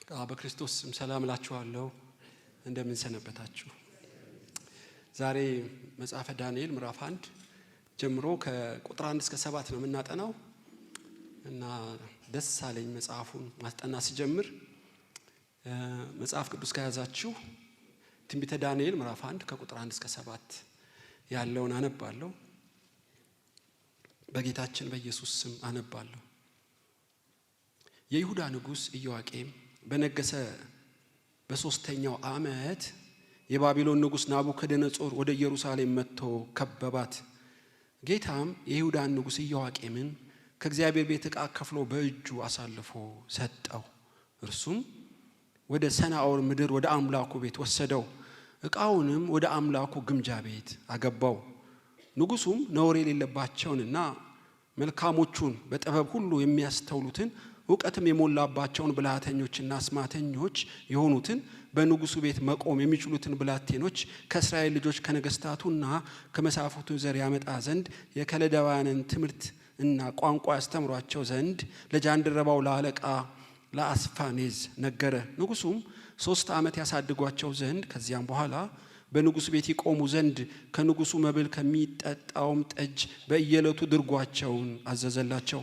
በክርስቶስ ስም ሰላም እላችኋለሁ። እንደምን ሰነበታችሁ? ዛሬ መጽሐፈ ዳንኤል ምዕራፍ 1 ጀምሮ ከቁጥር 1 እስከ 7 ነው የምናጠናው እና ደስ አለኝ መጽሐፉን ማስጠናት ሲጀምር። መጽሐፍ ቅዱስ ከያዛችሁ ትንቢተ ዳንኤል ምዕራፍ 1 ከቁጥር 1 እስከ 7 ያለውን አነባለሁ። በጌታችን በኢየሱስ ስም አነባለሁ። የይሁዳ ንጉስ ኢዮአቄም በነገሰ በሶስተኛው ዓመት የባቢሎን ንጉስ ናቡከደነጾር ወደ ኢየሩሳሌም መጥቶ ከበባት። ጌታም የይሁዳን ንጉስ ኢዮአቄምን ከእግዚአብሔር ቤት ዕቃ ከፍሎ በእጁ አሳልፎ ሰጠው። እርሱም ወደ ሰናዖር ምድር ወደ አምላኩ ቤት ወሰደው። ዕቃውንም ወደ አምላኩ ግምጃ ቤት አገባው። ንጉሱም ነውር የሌለባቸውንና መልካሞቹን በጥበብ ሁሉ የሚያስተውሉትን ዕውቀትም የሞላባቸውን ብልሃተኞችና አስማተኞች የሆኑትን በንጉሱ ቤት መቆም የሚችሉትን ብላቴኖች ከእስራኤል ልጆች ከነገስታቱና ከመሳፍንቱ ዘር ያመጣ ዘንድ የከለዳውያንን ትምህርት እና ቋንቋ ያስተምሯቸው ዘንድ ለጃንደረባው ለአለቃ ለአስፋኔዝ ነገረ። ንጉሱም 3 ዓመት ያሳድጓቸው ዘንድ ከዚያም በኋላ በንጉሱ ቤት ይቆሙ ዘንድ ከንጉሱ መብል ከሚጠጣውም ጠጅ በየዕለቱ ድርጓቸውን አዘዘላቸው።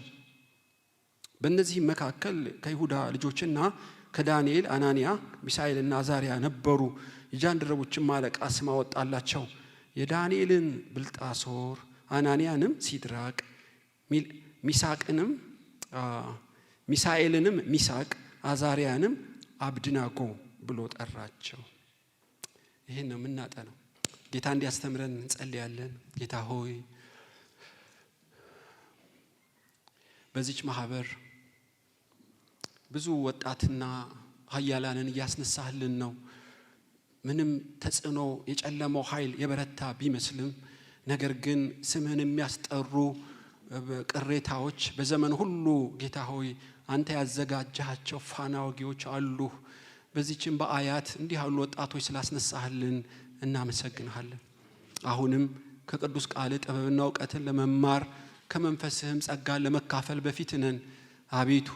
በእነዚህ መካከል ከይሁዳ ልጆችና ከዳንኤል አናንያ፣ ሚሳኤልና አዛሪያ ነበሩ። የጃንደረቦችም አለቃ ስም አወጣላቸው። የዳንኤልን ብልጣሶር፣ አናንያንም ሲድራቅ፣ ሚሳኤልንም ሚሳቅ፣ አዛሪያንም አብድናጎ ብሎ ጠራቸው። ይሄን ነው የምናጠነው። ጌታ እንዲያስተምረን እንጸልያለን። ጌታ ሆይ በዚች ማህበር ብዙ ወጣትና ኃያላንን እያስነሳህልን ነው። ምንም ተጽዕኖ የጨለመው ኃይል የበረታ ቢመስልም ነገር ግን ስምህን የሚያስጠሩ ቅሬታዎች በዘመን ሁሉ ጌታ ሆይ አንተ ያዘጋጃቸው ፋና ወጊዎች አሉ። በዚህም በአያት እንዲህ ያሉ ወጣቶች ስላስነሳህልን እናመሰግንሃለን። አሁንም ከቅዱስ ቃል ጥበብና ዕውቀትን ለመማር ከመንፈስህም ጸጋን ለመካፈል በፊት ነን። አቤቱ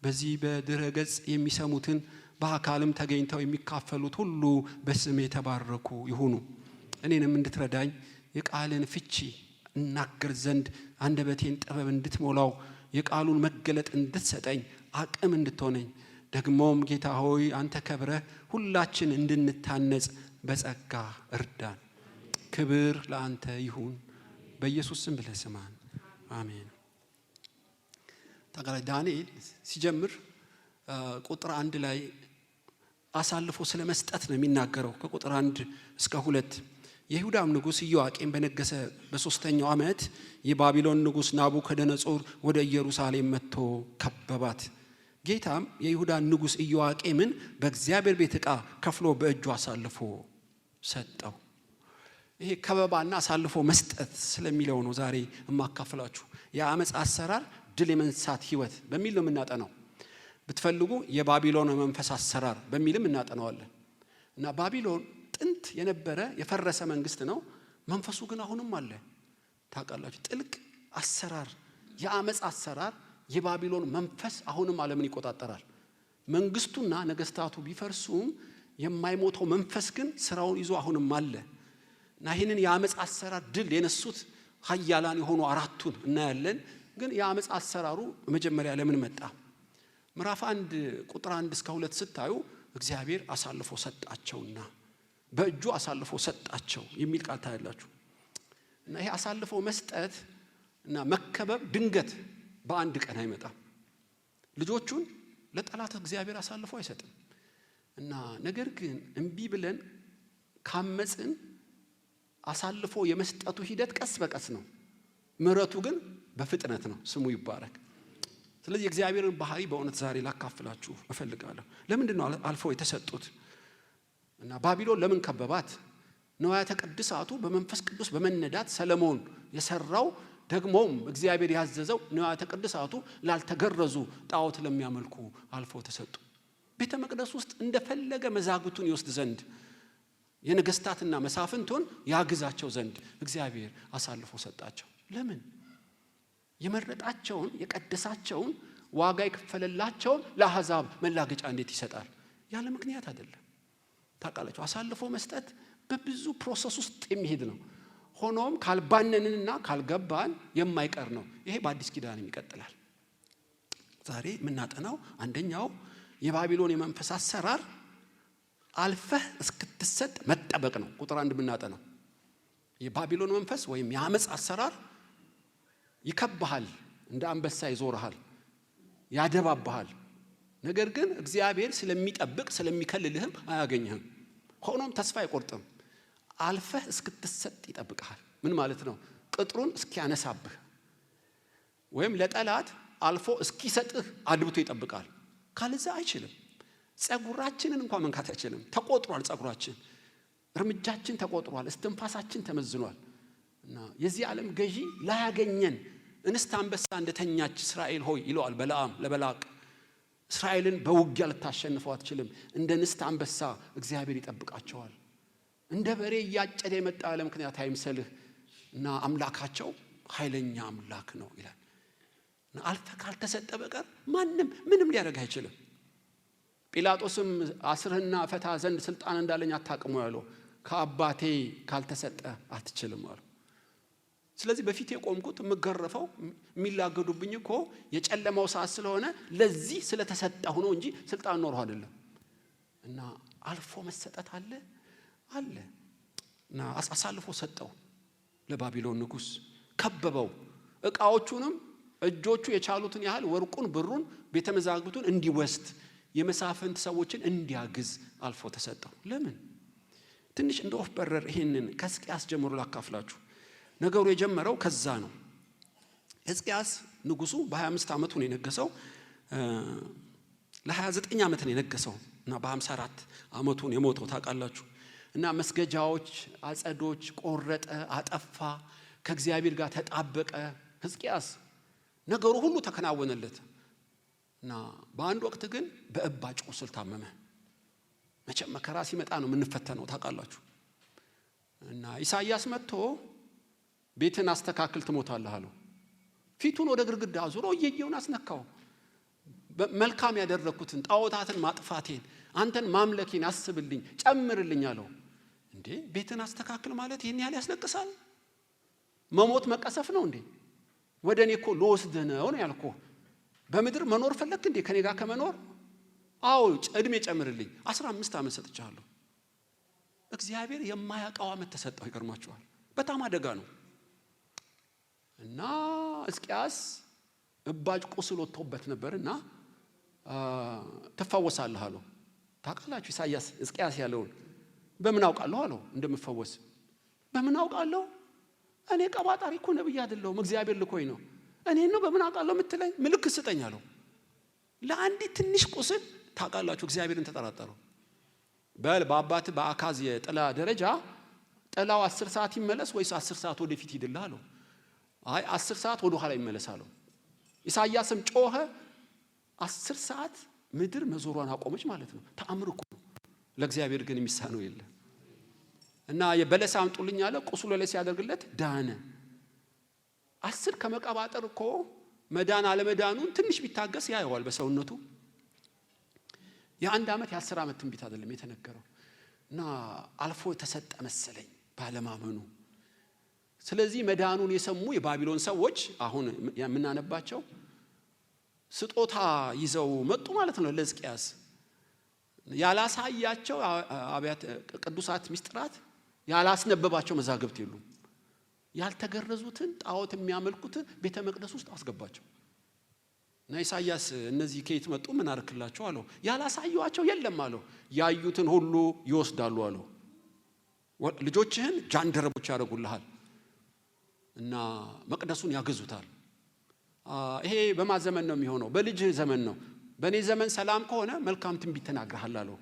በዚህ በድረ ገጽ የሚሰሙትን በአካልም ተገኝተው የሚካፈሉት ሁሉ በስም የተባረኩ ይሁኑ። እኔንም እንድትረዳኝ የቃልን ፍቺ እናገር ዘንድ አንደበቴን ጥበብ እንድትሞላው የቃሉን መገለጥ እንድትሰጠኝ አቅም እንድትሆነኝ ደግሞም ጌታ ሆይ አንተ ከብረህ ሁላችን እንድንታነጽ በጸጋ እርዳን። ክብር ለአንተ ይሁን። በኢየሱስ ስም ብለህ ስማን። አሜን። ታዲያ ዳንኤል ሲጀምር ቁጥር 1 ላይ አሳልፎ ስለመስጠት ነው የሚናገረው። ከቁጥር 1 እስከ 2 የይሁዳም ንጉስ ኢዮአቄም በነገሰ በሶስተኛው ዓመት የባቢሎን ንጉስ ናቡከደነጾር ወደ ኢየሩሳሌም መጥቶ ከበባት። ጌታም የይሁዳን ንጉስ ኢዮአቄምን በእግዚአብሔር ቤት ዕቃ ከፍሎ በእጁ አሳልፎ ሰጠው። ይሄ ከበባና አሳልፎ መስጠት ስለሚለው ነው ዛሬ የማካፈላችሁ። የአመጽ አሰራር ድል የመንሳት ህይወት በሚል ነው የምናጠናው። ብትፈልጉ የባቢሎን መንፈስ አሰራር በሚልም እናጠናዋለን። እና ባቢሎን ጥንት የነበረ የፈረሰ መንግስት ነው። መንፈሱ ግን አሁንም አለ። ታውቃላችሁ፣ ጥልቅ አሰራር፣ የአመጽ አሰራር፣ የባቢሎን መንፈስ አሁንም ዓለምን ይቆጣጠራል። መንግስቱና ነገስታቱ ቢፈርሱም የማይሞተው መንፈስ ግን ስራውን ይዞ አሁንም አለ። እና ይህንን የአመጽ አሰራር ድል የነሱት ኃያላን የሆኑ አራቱን እናያለን። ግን የአመጽ አሰራሩ መጀመሪያ ለምን መጣ? ምዕራፍ 1 ቁጥር 1 እስከ 2 ስታዩ እግዚአብሔር አሳልፎ ሰጣቸውና በእጁ አሳልፎ ሰጣቸው የሚል ቃል ታያላችሁ። እና ይሄ አሳልፎ መስጠት እና መከበብ ድንገት በአንድ ቀን አይመጣም። ልጆቹን ለጠላት እግዚአብሔር አሳልፎ አይሰጥም። እና ነገር ግን እምቢ ብለን ካመጽን አሳልፎ የመስጠቱ ሂደት ቀስ በቀስ ነው። ምሕረቱ ግን በፍጥነት ነው። ስሙ ይባረክ። ስለዚህ የእግዚአብሔርን ባህሪ በእውነት ዛሬ ላካፍላችሁ እፈልጋለሁ። ለምንድን ነው አልፈው የተሰጡት? እና ባቢሎን ለምን ከበባት? ንዋያተ ቅድሳቱ በመንፈስ ቅዱስ በመነዳት ሰለሞን የሰራው ደግሞም እግዚአብሔር ያዘዘው ንዋያተ ቅድሳቱ ላልተገረዙ ጣዖት ለሚያመልኩ አልፈው ተሰጡ። ቤተ መቅደስ ውስጥ እንደፈለገ መዛግቱን ይወስድ ዘንድ የነገስታትና መሳፍንቱን ያግዛቸው ዘንድ እግዚአብሔር አሳልፎ ሰጣቸው። ለምን? የመረጣቸውን የቀደሳቸውን ዋጋ የከፈለላቸውን ለአሕዛብ መላገጫ እንዴት ይሰጣል? ያለ ምክንያት አይደለም። ታውቃላችሁ አሳልፎ መስጠት በብዙ ፕሮሰስ ውስጥ የሚሄድ ነው። ሆኖም ካልባነንና ካልገባን የማይቀር ነው። ይሄ በአዲስ ኪዳንም ይቀጥላል። ዛሬ የምናጠናው አንደኛው የባቢሎን የመንፈስ አሰራር አልፈህ እስክትሰጥ መጠበቅ ነው። ቁጥር 1 የምናጠናው የባቢሎን መንፈስ ወይም የአመጽ አሰራር ይከብሃል፣ እንደ አንበሳ ይዞርሃል፣ ያደባብሃል። ነገር ግን እግዚአብሔር ስለሚጠብቅ ስለሚከልልህም አያገኝህም። ሆኖም ተስፋ አይቆርጥም። አልፈህ እስክትሰጥ ይጠብቅሃል። ምን ማለት ነው? ቅጥሩን እስኪያነሳብህ ወይም ለጠላት አልፎ እስኪሰጥህ አድብቶ ይጠብቃል። ካለዛ አይችልም። ጸጉራችንን እንኳን መንካት አይችልም። ተቆጥሯል። ጸጉራችን፣ እርምጃችን ተቆጥሯል። እስትንፋሳችን ተመዝኗል። እና የዚህ ዓለም ገዢ ላያገኘን እንስት አንበሳ እንደተኛች እስራኤል ሆይ ይለዋል በለዓም ለበላቅ። እስራኤልን በውጊያ ልታሸንፈው አትችልም። እንደ እንስት አንበሳ እግዚአብሔር ይጠብቃቸዋል። እንደ በሬ እያጨደ የመጣ ያለ ምክንያት አይምሰልህ እና አምላካቸው ኃይለኛ አምላክ ነው ይላል። እና አልፈህ ካልተሰጠ በቀር ማንም ምንም ሊያደርግ አይችልም። ጲላጦስም አስርህና ፈታ ዘንድ ስልጣን እንዳለኝ አታውቅም ያለው ከአባቴ ካልተሰጠ አትችልም አለው። ስለዚህ በፊት የቆምኩት የምገረፈው የሚላገዱብኝ እኮ የጨለማው ሰዓት ስለሆነ ለዚህ ስለተሰጠሁ ነው እንጂ ስልጣን ኖሮ አይደለም። እና አልፎ መሰጠት አለ እና አሳልፎ ሰጠው ለባቢሎን ንጉስ። ከበበው። ዕቃዎቹንም እጆቹ የቻሉትን ያህል ወርቁን፣ ብሩን፣ ቤተ መዛግብቱን እንዲወስድ የመሳፍንት ሰዎችን እንዲያግዝ አልፎ ተሰጠው። ለምን? ትንሽ እንደ ወፍ በረር ይሄንን ከሕዝቅያስ ጀምሮ ላካፍላችሁ። ነገሩ የጀመረው ከዛ ነው። ሕዝቅያስ ንጉሱ በ25 ዓመቱ ነው የነገሰው። ለ29 ዓመት ነው የነገሰው እና በ54 ዓመቱ ነው የሞተው ታውቃላችሁ። እና መስገጃዎች፣ አጸዶች ቆረጠ፣ አጠፋ፣ ከእግዚአብሔር ጋር ተጣበቀ። ሕዝቅያስ ነገሩ ሁሉ ተከናወነለት። እና በአንድ ወቅት ግን በእባጭ ቁስል ታመመ። መቼም መከራ ሲመጣ ነው የምንፈተነው ታውቃላችሁ። እና ኢሳይያስ መጥቶ ቤትን አስተካክል ትሞታለህ አለው። ፊቱን ወደ ግድግዳ አዙሮ እየየውን አስነካው። መልካም ያደረኩትን ጣዖታትን ማጥፋቴን አንተን ማምለኬን አስብልኝ ጨምርልኝ አለው። እንዴ ቤትን አስተካክል ማለት ይሄን ያህል ያስለቅሳል? መሞት መቀሰፍ ነው እንዴ? ወደኔ እኮ ልወስድህ ነው ያልኩህ። በምድር መኖር ፈለክ እንዴ ከኔ ጋር ከመኖር? አዎ እድሜ ጨምርልኝ። 15 ዓመት ሰጥቻለሁ። እግዚአብሔር የማያውቀው ዓመት ተሰጠው። ይገርማችኋል። በጣም አደጋ ነው። እና ሕዝቅያስ እባጭ ቁስል ወጥቶበት ነበርና ትፈወሳለህ አለው። ታውቃላችሁ ኢሳይያስ ሕዝቅያስ ያለውን በምን አውቃለሁ አለው እንደምፈወስ። በምን አውቃለሁ? እኔ ቀባጣሪ እኮ ነብይ አይደለሁም፣ እግዚአብሔር ልኮኝ ነው። እኔ ነው በምን አውቃለሁ የምትለኝ? ምልክት ስጠኝ አለው። ለአንዲት ትንሽ ቁስል ታውቃላችሁ እግዚአብሔርን ተጠራጠረው። በአባት በአካዝ የጥላ ደረጃ ጥላው 10 ሰዓት ይመለስ ወይስ 10 ሰዓት ወደፊት ይድልህ አለው። አይ 10 ሰዓት ወደ ኋላ ይመለስ አለው። ኢሳይያስም ጮኸ። 10 ሰዓት ምድር መዞሯን አቆመች ማለት ነው። ተአምር እኮ ነው። ለእግዚአብሔር ግን የሚሳነው የለም። እና የበለስ አምጡልኝ አለ። ቁስሉ ላይ ሲያደርግለት ዳነ። 10 ከመቀባጠር እኮ መዳን አለመዳኑን ትንሽ ቢታገስ ያየዋል በሰውነቱ። የ1 ዓመት የ10 ዓመት ትንቢት አይደለም የተነገረው። እና አልፎ ተሰጠ መሰለኝ ባለማመኑ። ስለዚህ መዳኑን የሰሙ የባቢሎን ሰዎች አሁን የምናነባቸው ስጦታ ይዘው መጡ ማለት ነው ለሕዝቅያስ። ያላሳያቸው አብያተ ቅዱሳት ምስጢራት ያላስነበባቸው መዛግብት የሉም። ያልተገረዙትን ጣዖት የሚያመልኩትን ቤተ መቅደስ ውስጥ አስገባቸው። እና ኢሳይያስ እነዚህ ከየት መጡ ምን አርክላቸው አለው። ያላሳዩአቸው የለም አለው። ያዩትን ሁሉ ይወስዳሉ አለው። ልጆችህን ጃንደረቦች ያደርጉልሃል እና መቅደሱን ያገዙታል። ይሄ በማዘመን ነው የሚሆነው? በልጅህ ዘመን ነው። በእኔ ዘመን ሰላም ከሆነ መልካም ትንቢት ተናግረሃል አለው።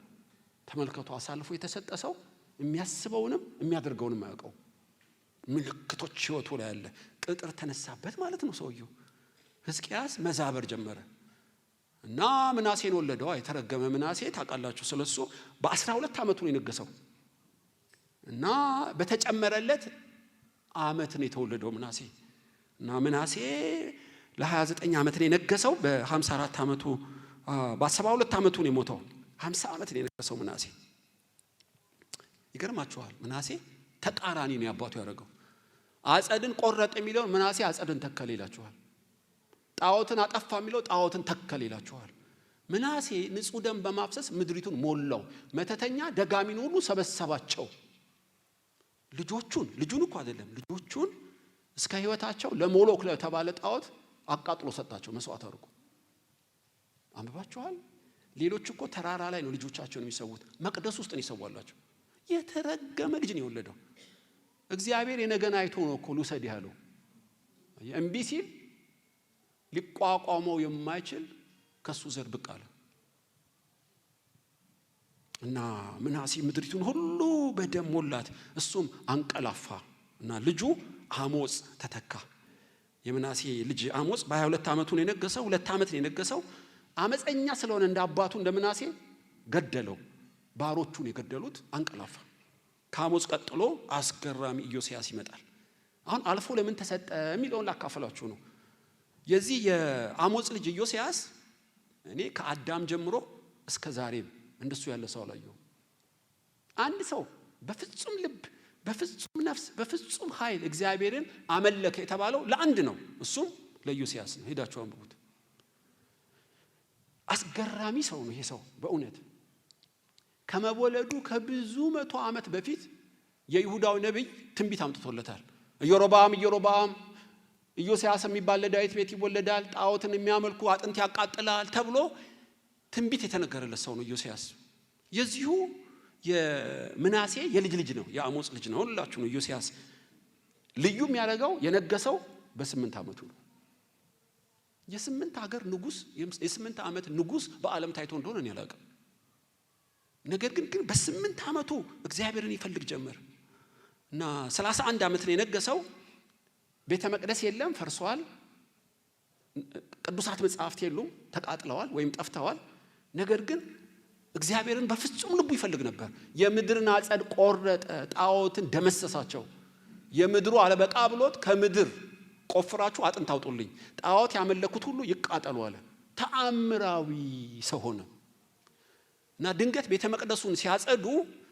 ተመልከቱ፣ አሳልፎ የተሰጠ ሰው የሚያስበውንም የሚያደርገውንም አያውቀው። ምልክቶች ህይወቱ ላይ ያለ ቅጥር ተነሳበት ማለት ነው ሰውየው። ሕዝቅያስ መዛበር ጀመረ እና ምናሴን ወለደው። የተረገመ ምናሴ ታውቃላችሁ ስለሱ። በ12 ዓመቱ ነው የነገሰው እና በተጨመረለት ዓመት ነው የተወለደው ምናሴ። እና ምናሴ ለ29 ዓመት ነው የነገሰው። በ54 ዓመቱ በ72 ዓመቱ ነው የሞተው። 50 ዓመት ነው የነገሰው ምናሴ። ይገርማችኋል፣ ምናሴ ተቃራኒ ነው ያባቱ ያደረገው። አጸድን ቆረጠ የሚለው ምናሴ አጸድን ተከለ ይላችኋል። ጣዖትን አጠፋ የሚለው ጣዖትን ተከለ ይላችኋል። ምናሴ ንጹህ ደም በማፍሰስ ምድሪቱን ሞላው። መተተኛ ደጋሚን ሁሉ ሰበሰባቸው። ልጁን እኮ አይደለም ልጆቹን እስከ ህይወታቸው ለሞሎክ ለተባለ ጣዖት አቃጥሎ ሰጣቸው፣ መስዋዕት አድርጎ። አንብባችኋል። ሌሎች እኮ ተራራ ላይ ነው ልጆቻቸውን የሚሰዉት፣ መቅደስ ውስጥ ነው ይሰዋላቸው። የተረገመ ልጅ ነው የወለደው። እግዚአብሔር የነገን አይቶ ነው እኮ ልውሰድ ያለው። እምቢ ሲል ሊቋቋመው የማይችል ከሱ ዘር ብቅ አለ እና ምናሴ ምድሪቱን ሁሉ በደም ሞላት። እሱም አንቀላፋ እና ልጁ አሞጽ ተተካ። የምናሴ ልጅ አሞጽ በ22 ዓመቱ ነው የነገሰው። 2 ዓመት ነው የነገሰው። አመፀኛ ስለሆነ እንደ አባቱ እንደ ምናሴ ገደለው። ባሮቹን የገደሉት አንቀላፋ። ከአሞጽ ቀጥሎ አስገራሚ ኢዮስያስ ይመጣል። አሁን አልፎ ለምን ተሰጠ የሚለውን ላካፈላችሁ ነው። የዚህ የአሞጽ ልጅ ኢዮስያስ እኔ ከአዳም ጀምሮ እስከ ዛሬም እንደሱ ያለ ሰው አላየሁም። አንድ ሰው በፍጹም ልብ፣ በፍጹም ነፍስ፣ በፍጹም ኃይል እግዚአብሔርን አመለከ የተባለው ለአንድ ነው፣ እሱም ለኢዮስያስ ነው። ሄዳችሁ አንብቡት። አስገራሚ ሰው ነው ይሄ ሰው በእውነት። ከመወለዱ ከብዙ 100 ዓመት በፊት የይሁዳው ነብይ ትንቢት አምጥቶለታል። ኢዮሮብዓም ኢዮስያስ የሚባል ለዳዊት ቤት ይወለዳል፣ ጣዖትን የሚያመልኩ አጥንት ያቃጥላል ተብሎ ትንቢት የተነገረለት ሰው ነው ኢዮስያስ። የዚሁ የምናሴ የልጅ ልጅ ነው፣ የአሞጽ ልጅ ነው። ሁላችሁ ነው ኢዮስያስ ልዩ የሚያደርገው የነገሰው በ8 ዓመቱ ነው። የ8 ሀገር ንጉስ፣ የ8 ዓመት ንጉስ በዓለም ታይቶ እንደሆነ እኔ አላውቅም። ነገር ግን በ8 ዓመቱ እግዚአብሔርን ይፈልግ ጀመር እና 31 ዓመት ነው የነገሰው። ቤተ መቅደስ የለም፣ ፈርሷል። ቅዱሳት መጻሕፍት የሉም፣ ተቃጥለዋል ወይም ጠፍተዋል። ነገር ግን እግዚአብሔርን በፍጹም ልቡ ይፈልግ ነበር። የምድርን አጸድ ቆረጠ፣ ጣዖትን ደመሰሳቸው። የምድሩ አለበቃ ብሎት ከምድር ቆፍራችሁ አጥንት አውጡልኝ፣ ጣዖት ያመለኩት ሁሉ ይቃጠሉ አለ። ተአምራዊ ሰው ሆነ እና ድንገት ቤተ መቅደሱን ሲያጸዱ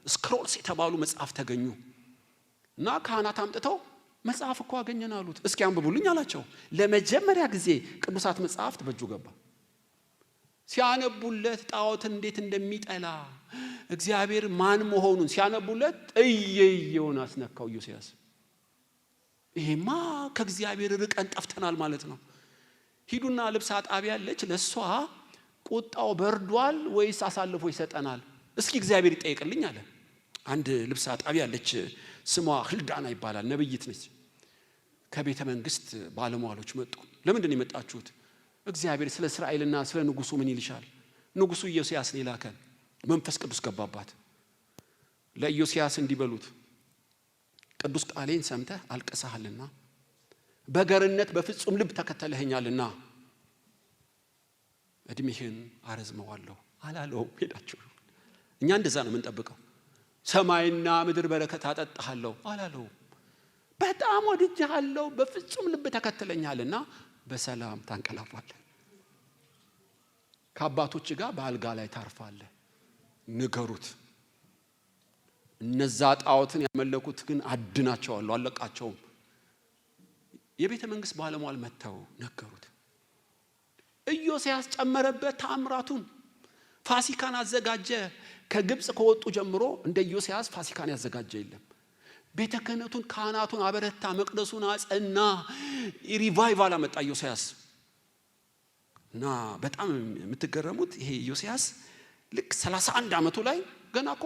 ስክሮልስ የተባሉ መጽሐፍ ተገኙ እና ካህናት አምጥተው መጽሐፍ እኮ አገኘን አሉት። እስኪ አንብቡልኝ አላቸው። ለመጀመሪያ ጊዜ ቅዱሳት መጽሐፍት በእጁ ገባ። ሲያነቡለት ጣዖትን እንዴት እንደሚጠላ እግዚአብሔር ማን መሆኑን ሲያነቡለት እየየውን አስነካው ኢዮስያስ። ይሄማ ከእግዚአብሔር ርቀን ጠፍተናል ማለት ነው። ሂዱና ልብስ አጣቢ ያለች ለሷ ቁጣው በርዷል ወይስ አሳልፎ ይሰጠናል? እስኪ እግዚአብሔር ይጠይቅልኝ አለ። አንድ ልብስ አጣቢ ያለች ስሟ ህልዳና ይባላል፣ ነብይት ነች። ከቤተ መንግስት ባለሟሎች መጡ። ለምንድን ነው የመጣችሁት? እግዚአብሔር ስለ እስራኤልና ስለ ንጉሱ ምን ይልሻል? ንጉሱ ኢዮስያስን ይላከን። መንፈስ ቅዱስ ገባባት። ለኢዮስያስ እንዲበሉት ቅዱስ ቃሌን ሰምተህ አልቀሳልና በገርነት በፍጹም ልብ ተከተለኸኛልና እድሜህን አረዝመዋለሁ አላለውም። ሄዳችሁ እኛ እንደዛ ነው የምንጠብቀው። ሰማይና ምድር በረከት አጠጣሃለሁ አላለውም። በጣም ወድጄሃለሁ፣ በፍጹም ልብ ተከተለኛልና በሰላም ታንቀላፋለህ፣ ከአባቶች ጋር በአልጋ ላይ ታርፋለህ። ንገሩት። እነዛ ጣዖትን ያመለኩት ግን አድናቸዋለሁ፣ አለቃቸውም። የቤተ መንግስት ባለሟል መተው ነገሩት። ኢዮስያስ ጨመረበት ተአምራቱን። ፋሲካን አዘጋጀ። ከግብጽ ከወጡ ጀምሮ እንደ ኢዮስያስ ፋሲካን ያዘጋጀ የለም። ቤተ ክህነቱን ካህናቱን አበረታ፣ መቅደሱን አጸና። ሪቫይቫል አመጣ ኢዮስያስ እና በጣም የምትገረሙት ይሄ ኢዮስያስ ልክ 31 ዓመቱ ላይ ገና እኮ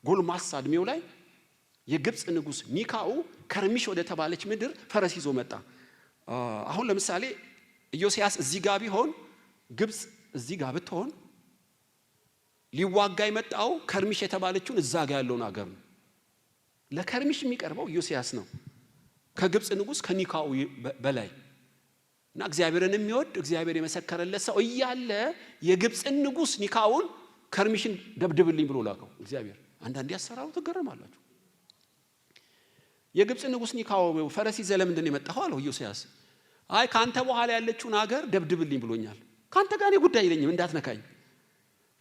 ጎልማሳ እድሜው ላይ የግብጽ ንጉስ ኒካኡ ከርሚሽ ወደ ተባለች ምድር ፈረስ ይዞ መጣ። አሁን ለምሳሌ ኢዮስያስ እዚህ ጋር ቢሆን ግብጽ እዚህ ጋር ብትሆን ሊዋጋ የመጣው ከርሚሽ የተባለችውን እዛ ጋር ያለውን አገር ነው። ለከርሚሽ የሚቀርበው ኢዮስያስ ነው ከግብጽ ንጉስ ከኒካኡ በላይ እና እግዚአብሔርን የሚወድ እግዚአብሔር የመሰከረለት ሰው እያለ የግብጽን ንጉስ ኒካኡን ከርሚሽን ደብድብልኝ ብሎ ላከው እግዚአብሔር። አንዳንዴ ያሰራሩ ተገረማላችሁ። የግብጽ ንጉስ ኒካኡ ፈረስ ይዘህ ለምንድን ነው የመጣኸው አለው ኢዮስያስ። አይ ካንተ በኋላ ያለችውን ሀገር ደብድብልኝ ብሎኛል። ካንተ ጋር እኔ ጉዳይ የለኝም እንዳትነካኝ፣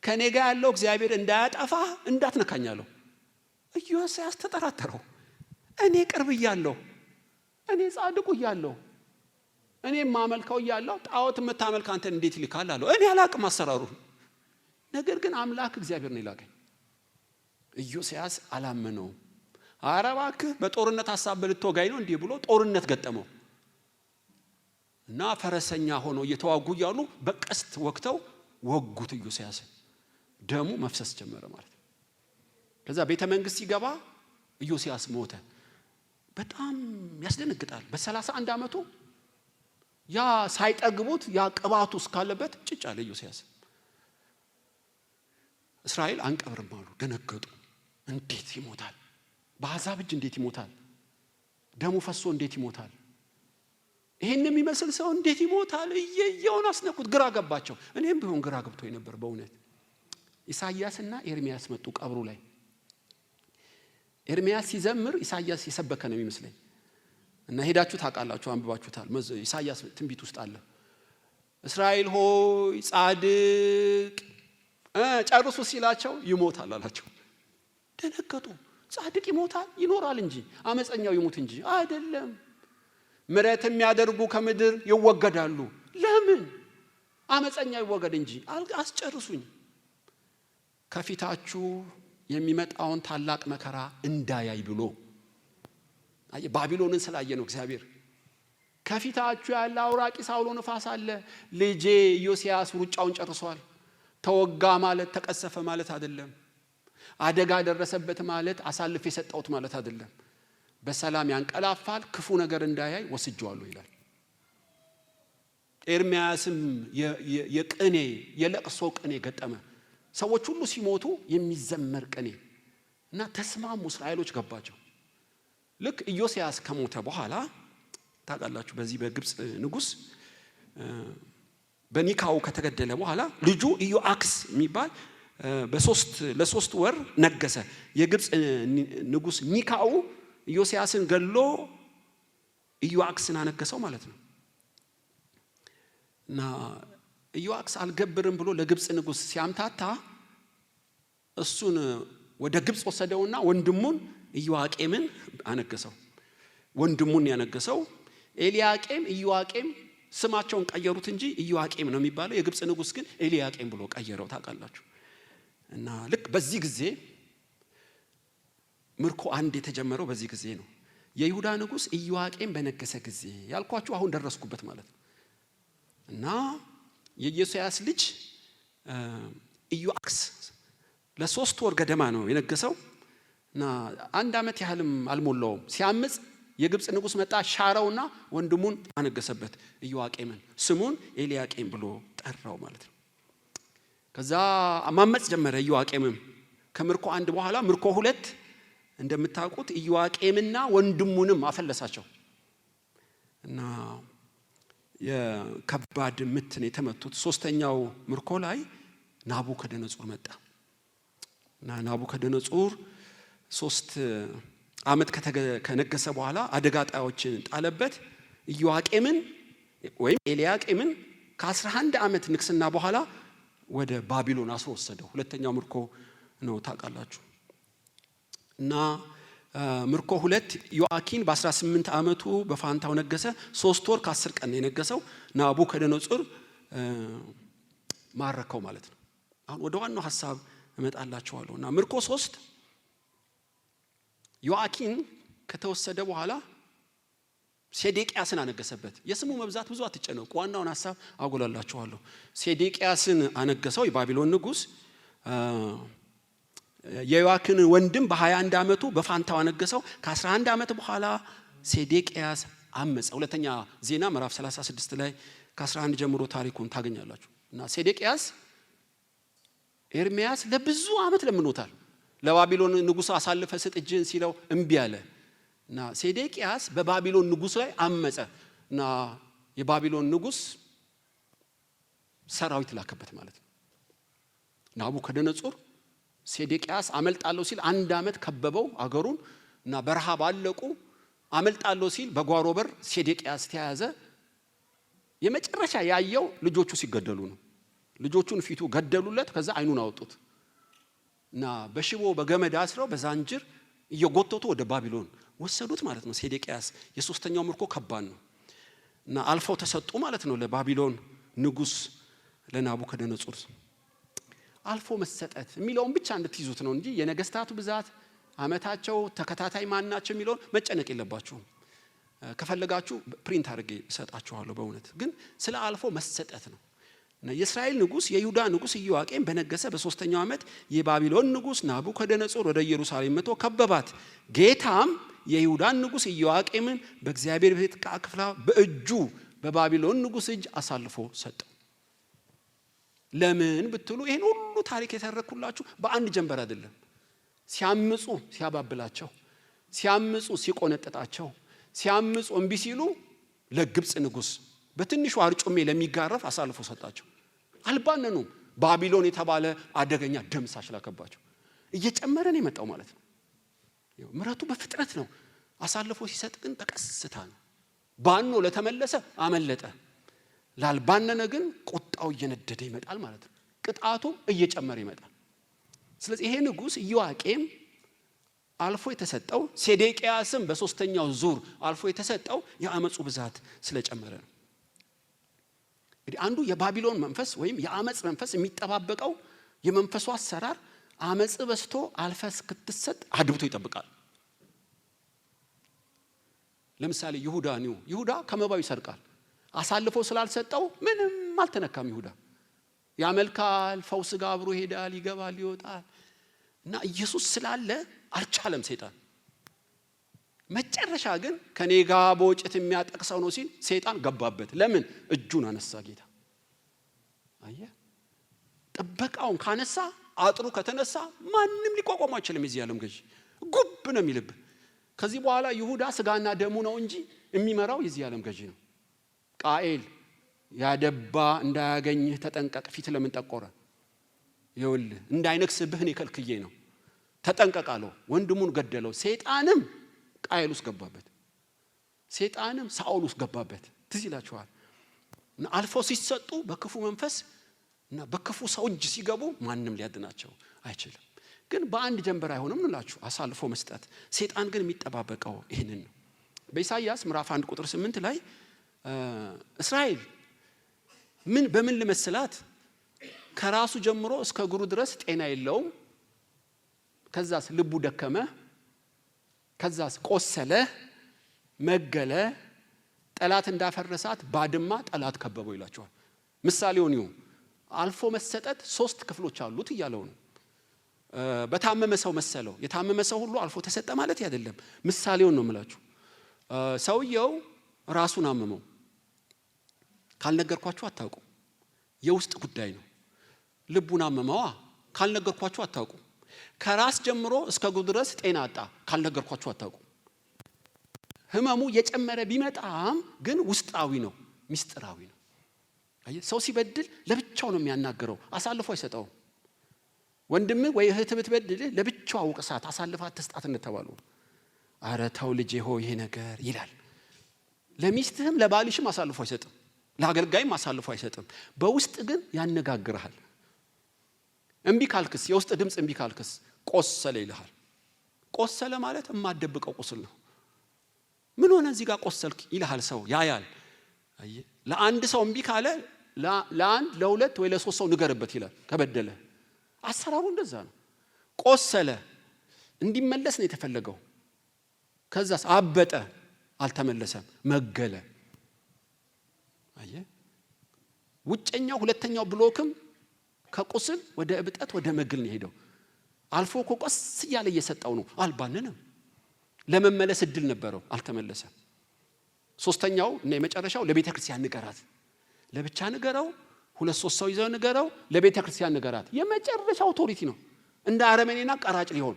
ከኔ ጋር ያለው እግዚአብሔር እንዳያጠፋ እንዳትነካኝ አለው። ኢዮስያስ ተጠራጠረው። እኔ ቅርብ እያለሁ፣ እኔ ጻድቁ እያለሁ፣ እኔ ማመልከው እያለሁ ጣዖት የምታመልክ አንተን እንዴት ይልካል አለው። እኔ አላቅም አሰራሩ፣ ነገር ግን አምላክ እግዚአብሔር ነው ይላከኝ። ኢዮስያስ አላመነው። ኧረ እባክህ በጦርነት ሐሳብ ልትወጋኝ ነው እንዲህ ብሎ ጦርነት ገጠመው እና ፈረሰኛ ሆኖ እየተዋጉ እያሉ በቀስት ወግተው ወጉት ኢዮስያስን። ደሙ መፍሰስ ጀመረ ማለት ነው። ከዛ ቤተ መንግስት ሲገባ ኢዮስያስ ሞተ። በጣም ያስደነግጣል። በ31 ዓመቱ ያ ሳይጠግቡት ያ ቅባቱ እስካለበት ጭጭ አለ ኢዮስያስ። እስራኤል አንቀብርም አሉ፣ ደነገጡ። እንዴት ይሞታል? በአሕዛብ እጅ እንዴት ይሞታል? ደሙ ፈሶ እንዴት ይሞታል? ይሄን የሚመስል ሰው እንዴት ይሞታል? እየየውን አስነኩት፣ ግራ ገባቸው። እኔም ቢሆን ግራ ገብቶኝ ነበር በእውነት። ኢሳይያስና ኤርሚያስ መጡ ቀብሩ ላይ። ኤርሚያስ ሲዘምር ኢሳይያስ የሰበከ ነው የሚመስለኝ እና ሄዳችሁ ታውቃላችሁ፣ አንብባችሁታል። ኢሳይያስ ትንቢት ውስጥ አለ። እስራኤል ሆይ ጻድቅ ጨርሱ ሲላቸው ይሞታል አላቸው። ደነገጡ። ጻድቅ ይሞታል? ይኖራል እንጂ አመፀኛው ይሙት እንጂ አይደለም። ምሕረት የሚያደርጉ ከምድር ይወገዳሉ። ለምን? አመፀኛው ይወገድ እንጂ አስጨርሱኝ። ከፊታችሁ የሚመጣውን ታላቅ መከራ እንዳያይ ብሎ ባቢሎንን ስላየ ነው እግዚአብሔር። ከፊታችሁ ያለ አውራቂስ አውሎ ነፋስ አለ። ልጄ ኢዮስያስ ሩጫውን ጨርሷል። ተወጋ ማለት ተቀሰፈ ማለት አይደለም። አደጋ ደረሰበት ማለት አሳልፌ የሰጠሁት ማለት አይደለም። በሰላም ያንቀላፋል፣ ክፉ ነገር እንዳያይ ወስጄዋለሁ ይላል። ኤርሚያስም የቅኔ የለቅሶ ቅኔ ገጠመ። ሰዎች ሁሉ ሲሞቱ የሚዘመር ቅኔ እና ተስማሙ። እስራኤሎች ገባቸው። ልክ ኢዮስያስ ከሞተ በኋላ ታውቃላችሁ፣ በዚህ በግብፅ ንጉስ በኒካው ከተገደለ በኋላ ልጁ ኢዮአክስ የሚባል ለሶስት ወር ነገሰ። የግብፅ ንጉስ ኒካው ኢዮስያስን ገሎ ኢዮአክስን አነገሰው ማለት ነው። እና ኢዮአክስ አልገብርም ብሎ ለግብፅ ንጉስ ሲያምታታ እሱን ወደ ግብፅ ወሰደውና ወንድሙን ኢዮአቄምን አነገሰው። ወንድሙን ያነገሰው ኤልያቄም ኢዮአቄም ስማቸውን ቀየሩት እንጂ ኢዮአቄም ነው የሚባለው። የግብፅ ንጉስ ግን ኤልያቄም ብሎ ቀየረው ታውቃላችሁ። እና ልክ በዚህ ጊዜ ምርኮ አንድ የተጀመረው በዚህ ጊዜ ነው። የይሁዳ ንጉስ ኢዮአቄም በነገሰ ጊዜ ያልኳችሁ አሁን ደረስኩበት ማለት ነው። እና የኢዮስያስ ልጅ ኢዮአክስ ለ3 ወር ገደማ ነው የነገሰው እና 1 ዓመት ያህልም አልሞላውም። ሲያምጽ የግብፅ ንጉስ መጣ፣ ሻረውና ወንድሙን አነገሰበት ኢዮአቄምን። ስሙን ኤልያቄም ብሎ ጠራው ማለት ነው። ከዛ ማመጽ ጀመረ ኢዮአቄምም። ከምርኮ 1 በኋላ ምርኮ 2 እንደምታውቁት ኢዮአቄምና ወንድሙንም አፈለሳቸው እና የከባድ ምትን የተመቱት። 3ኛው ምርኮ ላይ ናቡከደነጾር መጣ እና ናቡከደነጾር 3 ዓመት ከነገሰ በኋላ አደጋ ጣዮችን ጣለበት። ኢዮአቄምን ወይም ኤልያቄምን ከ11 ዓመት ንግስና በኋላ ወደ ባቢሎን አስወሰደው። 2ኛው ምርኮ ነው ታውቃላችሁ። እና ምርኮ 2 ዮአኪን በ18 ዓመቱ በፋንታው ነገሰ። 3 ወር ከ10 ቀን የነገሰው ናቡከደነጾር ማረከው ማለት ነው። አሁን ወደ ዋናው ሐሳብ እመጣላችኋለሁ። እና ምርኮ 3 ዮአኪን ከተወሰደ በኋላ ሴዴቅያስን አነገሰበት። የስሙ መብዛት ብዙ አትጨነቁ፣ ዋናውን ሐሳብ አጎላላችኋለሁ። ሴዴቅያስን አነገሰው የባቢሎን ንጉስ። የዮአኪን ወንድም በ21 ዓመቱ በፋንታው አነገሰው። ከ11 ዓመት በኋላ ሴዴቅያስ አመፀ። 2ኛ ዜና ምዕራፍ 36 ላይ ከ11 ጀምሮ ታሪኩን ታገኛላችሁ። እና ሴዴቅያስ ኤርሚያስ ለብዙ ዓመት ለምኖታል። ለባቢሎን ንጉስ አሳልፈ ስጥ እጅህን ሲለው እምቢ አለ። እና ሴዴቅያስ በባቢሎን ንጉስ ላይ አመፀ እና የባቢሎን ንጉስ ሰራዊት ላከበት ማለት ነው። ናቡከደነጾር ሴዴቅያስ አመልጣለሁ ሲል 1 ዓመት ከበበው አገሩን እና በረሃብ አለቁ። አመልጣለሁ ሲል በጓሮ በር ሴዴቅያስ ተያዘ የመጨረሻ ያየው ልጆቹ ሲገደሉ ነው። ልጆቹን ፊቱ ገደሉለት። ከዛ አይኑን አወጡት እና በሽቦ በገመድ አስረው በዛንጅር እየጎተቱ ወደ ባቢሎን ወሰዱት ማለት ነው። ሴዴቅያስ የሶስተኛው ምርኮ ከባድ ነው እና አልፈው ተሰጡ ማለት ነው ለባቢሎን ንጉስ ለናቡከደነጾር። አልፎ መሰጠት የሚለውን ብቻ እንድትይዙት ነው እንጂ የነገስታቱ ብዛት አመታቸው ተከታታይ ማናቸው የሚለውን መጨነቅ የለባችሁም። ከፈለጋችሁ ፕሪንት አድርጌ እሰጣችኋለሁ። በእውነት ግን ስለ አልፎ መሰጠት ነው። እና የእስራኤል ንጉስ የይሁዳ ንጉስ ኢዮአቄም በነገሰ በሶስተኛው ዓመት የባቢሎን ንጉስ ናቡከደነጾር ወደ ኢየሩሳሌም መጥቶ ከበባት። ጌታም የይሁዳን ንጉስ ኢዮአቄምን በእግዚአብሔር ቤት ዕቃ ክፍል በእጁ በባቢሎን ንጉስ እጅ አሳልፎ ሰጠው። ለምን ብትሉ ይሄን ሁሉ ታሪክ የተረኩላችሁ በአንድ ጀንበር አይደለም። ሲያምጹ ሲያባብላቸው፣ ሲያምጹ ሲቆነጥጣቸው፣ ሲያምጹ እምቢ ሲሉ ለግብጽ ንጉስ በትንሹ አርጩሜ ለሚጋረፍ አሳልፎ ሰጣቸው። አልባነኑም። ባቢሎን የተባለ አደገኛ ደምሳሽ ላከባቸው። እየጨመረ ነው የመጣው ማለት ነው። ምሕረቱ በፍጥነት ነው። አሳልፎ ሲሰጥ ግን በቀስታ ነው። ባኖ ለተመለሰ አመለጠ። ላልባነነ ግን ቁጣው እየነደደ ይመጣል ማለት ነው። ቅጣቱ እየጨመረ ይመጣል። ስለዚህ ይሄ ንጉስ ኢዮአቄም አልፎ የተሰጠው ሴዴቅያስም በሶስተኛው ዙር አልፎ የተሰጠው የአመጹ ብዛት ስለጨመረ ነው። እንግዲህ አንዱ የባቢሎን መንፈስ ወይም የአመጽ መንፈስ የሚጠባበቀው የመንፈሱ አሰራር አመጽ በስቶ አልፈስ ክትሰጥ አድብቶ ይጠብቃል። ለምሳሌ ይሁዳ ከመባው ይሰርቃል። አሳልፎ ስላልሰጠው ምንም አልተነካም። ይሁዳ ያመልካል፣ ፈውስ ጋር አብሮ ይሄዳል፣ ይገባል፣ ይወጣል እና ኢየሱስ ስላለ አልቻለም ሰይጣን። መጨረሻ ግን ከኔ ጋር በወጭት የሚያጠቅሰው ነው ሲል ሰይጣን ገባበት። ለምን? እጁን አነሳ ጌታ። አየ ጥበቃውን ካነሳ አጥሩ ከተነሳ ማንም ሊቋቋም አይችልም። የዚህ ዓለም ገዢ ጉብ ነው የሚልብ። ከዚህ በኋላ ይሁዳ ስጋና ደሙ ነው እንጂ የሚመራው የዚህ ዓለም ገዢ ነው። ቃኤል ያደባ እንዳያገኝህ ተጠንቀቅ፣ ፊት ለምን ጠቆረ? ይኸውልህ እንዳይነክስብህ እኔ ከልክዬ ነው፣ ተጠንቀቅ አለው። ወንድሙን ገደለው። ሰይጣንም ቃኤል ውስጥ ገባበት። ሰይጣንም ሳኦል ውስጥ ገባበት። ትዝ ይላችኋል። እና አልፈው ሲሰጡ በክፉ መንፈስ እና በክፉ ሰው እጅ ሲገቡ ማንም ሊያድናቸው አይችልም። ግን በአንድ ጀንበር አይሆንም እንላችሁ አሳልፎ መስጠት። ሰይጣን ግን የሚጠባበቀው ይሄንን ነው። በኢሳይያስ ምዕራፍ 1 ቁጥር 8 ላይ እስራኤል በምን ልመስላት? ከራሱ ጀምሮ እስከ እግሩ ድረስ ጤና የለውም። ከዛስ ልቡ ደከመ፣ ከዛስ ቆሰለ፣ መገለ፣ ጠላት እንዳፈረሳት ባድማ ጠላት ከበበው ይላቸዋል። ምሳሌውን ይሁ አልፎ መሰጠት 3 ክፍሎች አሉት እያለው ነው። በታመመ ሰው መሰለው። የታመመ ሰው ሁሉ አልፎ ተሰጠ ማለት አይደለም። ምሳሌውን ነው የምላችሁ። ሰውየው ራሱን አመመው። ካልነገርኳችሁ አታውቁ። የውስጥ ጉዳይ ነው። ልቡን አመመዋ። ካልነገርኳችሁ አታውቁ። ከራስ ጀምሮ እስከ እግሩ ድረስ ጤና አጣ። ካልነገርኳችሁ አታውቁ። ህመሙ የጨመረ ቢመጣም ግን ውስጣዊ ነው፣ ሚስጥራዊ ነው። ሰው ሲበድል ለብቻው ነው የሚያናገረው፣ አሳልፎ አይሰጠውም። ወንድም ወይ እህት ብትበድል ለብቻው አውቅሳት፣ አሳልፋት ተስጣት እንደተባሉ። አረ ተው ልጄ ሆይ ይሄ ነገር ይላል። ለሚስትህም ለባልሽም አሳልፎ አይሰጥም፣ ለአገልጋይም አሳልፎ አይሰጥም። በውስጥ ግን ያነጋግርሃል። እምቢ ካልክስ፣ የውስጥ ድምጽ እምቢ ካልክስ ቆሰለ ይልሃል። ቆሰለ ማለት የማደብቀው ቁስል ነው። ምን ሆነ እዚህ ጋር ቆሰልክ ይልሃል። ሰው ያያል። ለአንድ ሰው እምቢ ካለ ለአንድ ለሁለት ወይ ለሶስት ሰው ንገርበት ይላል ከበደለ። አሰራሩ እንደዛ ነው። ቆሰለ እንዲመለስ ነው የተፈለገው። ከዛስ አበጠ፣ አልተመለሰም፣ መገለ። አየ ውጨኛው ሁለተኛው ብሎክም ከቁስል ወደ እብጠት ወደ መግል ነው ሄደው። አልፎ ቆስ ያለ እየሰጣው ነው። አልባነንም። ለመመለስ እድል ነበረው፣ አልተመለሰም። ሶስተኛው እና የመጨረሻው ለቤተ ክርስቲያን ንገራት። ለብቻ ንገረው፣ 2-3 ሰው ይዘው ንገረው፣ ለቤተ ክርስቲያን ንገራት። የመጨረሻው አውቶሪቲ ነው፣ እንደ አረመኔና ቀራጭ ሊሆን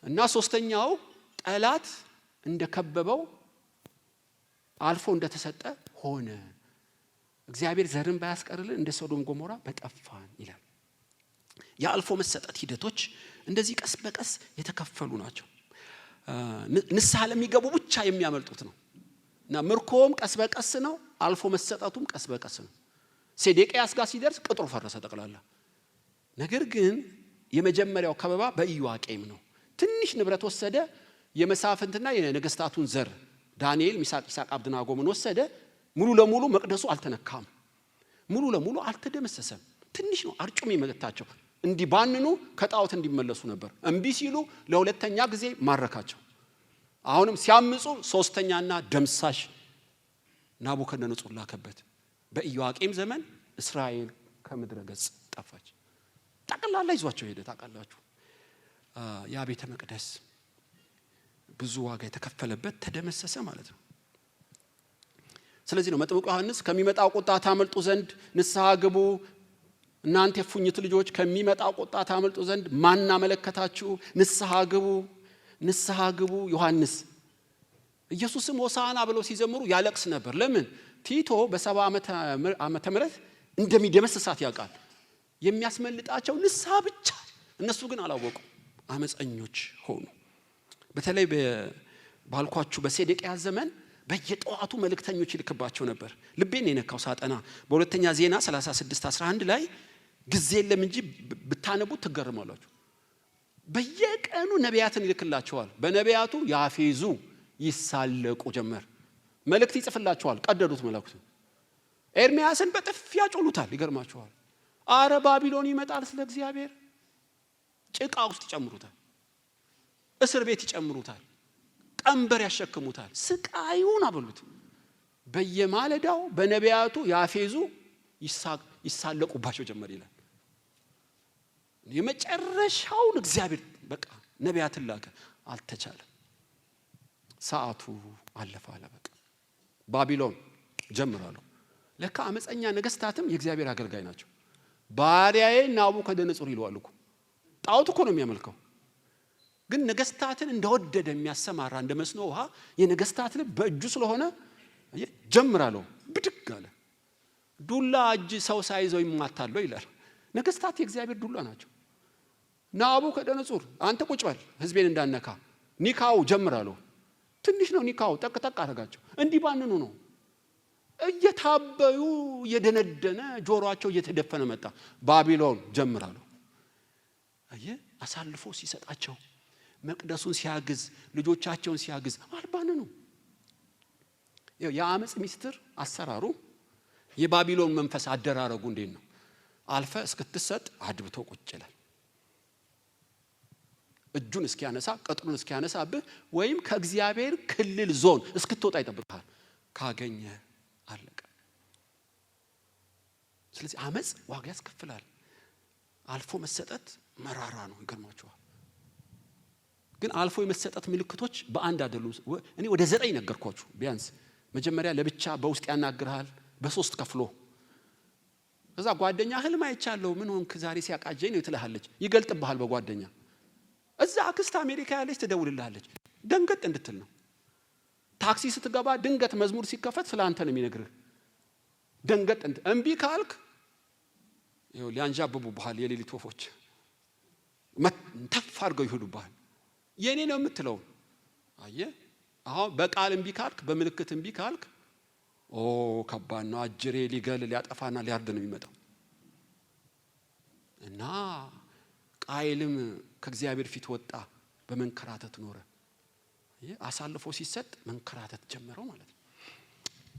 እና ሶስተኛው ጠላት እንደከበበው አልፎ እንደተሰጠ ሆነ። እግዚአብሔር ዘርን ባያስቀርልን እንደ ሶዶም ጎሞራ በጠፋን ይላል። የአልፎ መሰጠት ሂደቶች እንደዚህ ቀስ በቀስ የተከፈሉ ናቸው። ንስሐ ለሚገቡ ብቻ የሚያመልጡት ነው። እና ምርኮም ቀስ በቀስ ነው፣ አልፎ መሰጠቱም ቀስ በቀስ ነው። ሴዴቅያስ ጋር ሲደርስ ቅጥሩ ፈረሰ ጠቅላላ። ነገር ግን የመጀመሪያው ከበባ በኢዮአቄም ነው። ትንሽ ንብረት ወሰደ። የመሳፍንትና የነገስታቱን ዘር ዳንኤል፣ ሚሳቅ፣ ይሳቅ፣ አብደናጎምን ወሰደ። ሙሉ ለሙሉ መቅደሱ አልተነካም፣ ሙሉ ለሙሉ አልተደመሰሰም። ትንሽ ነው አርጩም የመታቸው እንዲባንኑ ከጣዖት እንዲመለሱ ነበር። እምቢ ሲሉ ለሁለተኛ ጊዜ ማረካቸው። አሁንም ሲያምጹ ሶስተኛና ደምሳሽ ናቡከደነጾር ላከበት። በኢዮአቄም ዘመን እስራኤል ከምድረ ገጽ ጠፋች። ጠቅላላ ይዟቸው ሄደ። ታውቃላችሁ ያ ቤተ መቅደስ ብዙ ዋጋ የተከፈለበት ተደመሰሰ ማለት ነው። ስለዚህ ነው መጥምቁ ዮሐንስ ከሚመጣው ቁጣ ታመልጡ ዘንድ ንስሐ ግቡ፣ እናንተ የፉኝት ልጆች ከሚመጣው ቁጣ ታመልጡ ዘንድ ማን አመለከታችሁ? ንስሐ ግቡ፣ ንስሐ ግቡ። ዮሐንስ ኢየሱስም ሆሳዕና ብለው ሲዘምሩ ያለቅስ ነበር። ለምን? ቲቶ በ70 ዓመተ ምህረት እንደሚደመስሳት ያውቃል። የሚያስመልጣቸው ንስሐ ብቻ። እነሱ ግን አላወቁም፣ አመፀኞች ሆኑ። በተለይ ባልኳችሁ በሴዴቅያስ ዘመን በየጠዋቱ መልእክተኞች ይልክባቸው ነበር። ልቤን የነካው ሳጠና በሁለተኛ ዜና 36:11 ላይ ጊዜ የለም እንጂ ብታነቡ ትገረማላችሁ። በየቀኑ ነቢያትን ይልክላቸዋል። በነቢያቱ ያፌዙ ይሳለቁ ጀመር። መልእክት ይጽፍላቸዋል። ቀደዱት መልእክቱ። ኤርሚያስን በጥፊ ያጮሉታል። ይገርማቸዋል። አረ ባቢሎን ይመጣል ስለ እግዚአብሔር። ጭቃ ውስጥ ይጨምሩታል፣ እስር ቤት ይጨምሩታል፣ ቀንበር ያሸክሙታል። ስቃዩን አበሉት። በየማለዳው በነቢያቱ ያፌዙ ይሳለቁባቸው ጀመር ይላል። የመጨረሻውን እግዚአብሔር በቃ ነቢያትን ላከ። አልተቻለም። ሰዓቱ አለፈ አለ። በቃ ባቢሎን ጀምራሉ። ለካ አመፀኛ ነገስታትም የእግዚአብሔር አገልጋይ ናቸው። ባሪያዬ ናቡከደነጾር ይለዋል እኮ። ጣዖት እኮ ነው የሚያመልከው። ግን ነገስታትን እንደወደደ የሚያሰማራ እንደ መስኖ ውሃ የነገስታት ልብ በእጁ ስለሆነ ጀምራለሁ። ብድግ አለ። ዱላ እጅ ሰው ሳይዘው ይማታል ይላል። ነገስታት የእግዚአብሔር ዱላ ናቸው። ናቡከደነጾር አንተ ቁጭ በል ህዝቤን እንዳነካ። ኒካው ጀምራለሁ። ትንሽ ነው ኒካው፣ ጠቅጠቅ አደረጋቸው። እንዲባንኑ ነው። እየታበዩ እየደነደነ ጆሮአቸው እየተደፈነ መጣ። ባቢሎን ጀምራለሁ። አሳልፎ ሲሰጣቸው መቅደሱን ሲያግዝ ልጆቻቸውን ሲያግዝ አልባንኑ። የአመጽ ሚስጥር አሰራሩ የባቢሎን መንፈስ አደራረጉ እንዴት ነው? አልፈ እስክትሰጥ አድብቶ ቁጭ ይላል። እጁን እስኪያነሳ ቀጥሉን እስኪያነሳብህ ወይም ከእግዚአብሔር ክልል ዞን እስክትወጣ ይጠብቃል። ካገኘ አለቀ። ስለዚህ አመጽ ዋጋ ያስከፍላል። አልፎ መሰጠት መራራ ነው። ይገርማችኋል። ግን አልፎ የመሰጠት ምልክቶች በአንድ አይደሉም። እኔ ወደ 9 ነገርኳችሁ ቢያንስ። መጀመሪያ ለብቻ በውስጥ ያናግርሃል በ3 ከፍሎ። ከዛ ጓደኛ ህልም አይቻለሁ ምን ሆንክ ዛሬ ሲያቃጀኝ ነው ትልሃለች። ይገልጥብሃል በጓደኛ። እዛ አክስት አሜሪካ ያለች ትደውልልሃለች ደንገጥ እንድትል ነው። ታክሲ ስትገባ ድንገት መዝሙር ሲከፈት ስላንተ ነው የሚነግርህ። ደንገጥ እምቢ ካልክ ይኸው ሊያንዣብቡብሃል የሌሊት ወፎች ተፍ አድርገው ይሄዱብሃል። የኔ ነው የምትለው። አየህ አሁን በቃል እምቢ ካልክ በምልክት እምቢ ካልክ ከባድ ነው። አጅሬ ሊገል ሊያጠፋና ሊያርድ ነው የሚመጣው። እና ቃየልም ከእግዚአብሔር ፊት ወጣ፣ በመንከራተት ኖረ። አሳልፎ ሲሰጥ መንከራተት ጀመረው ማለት ነው።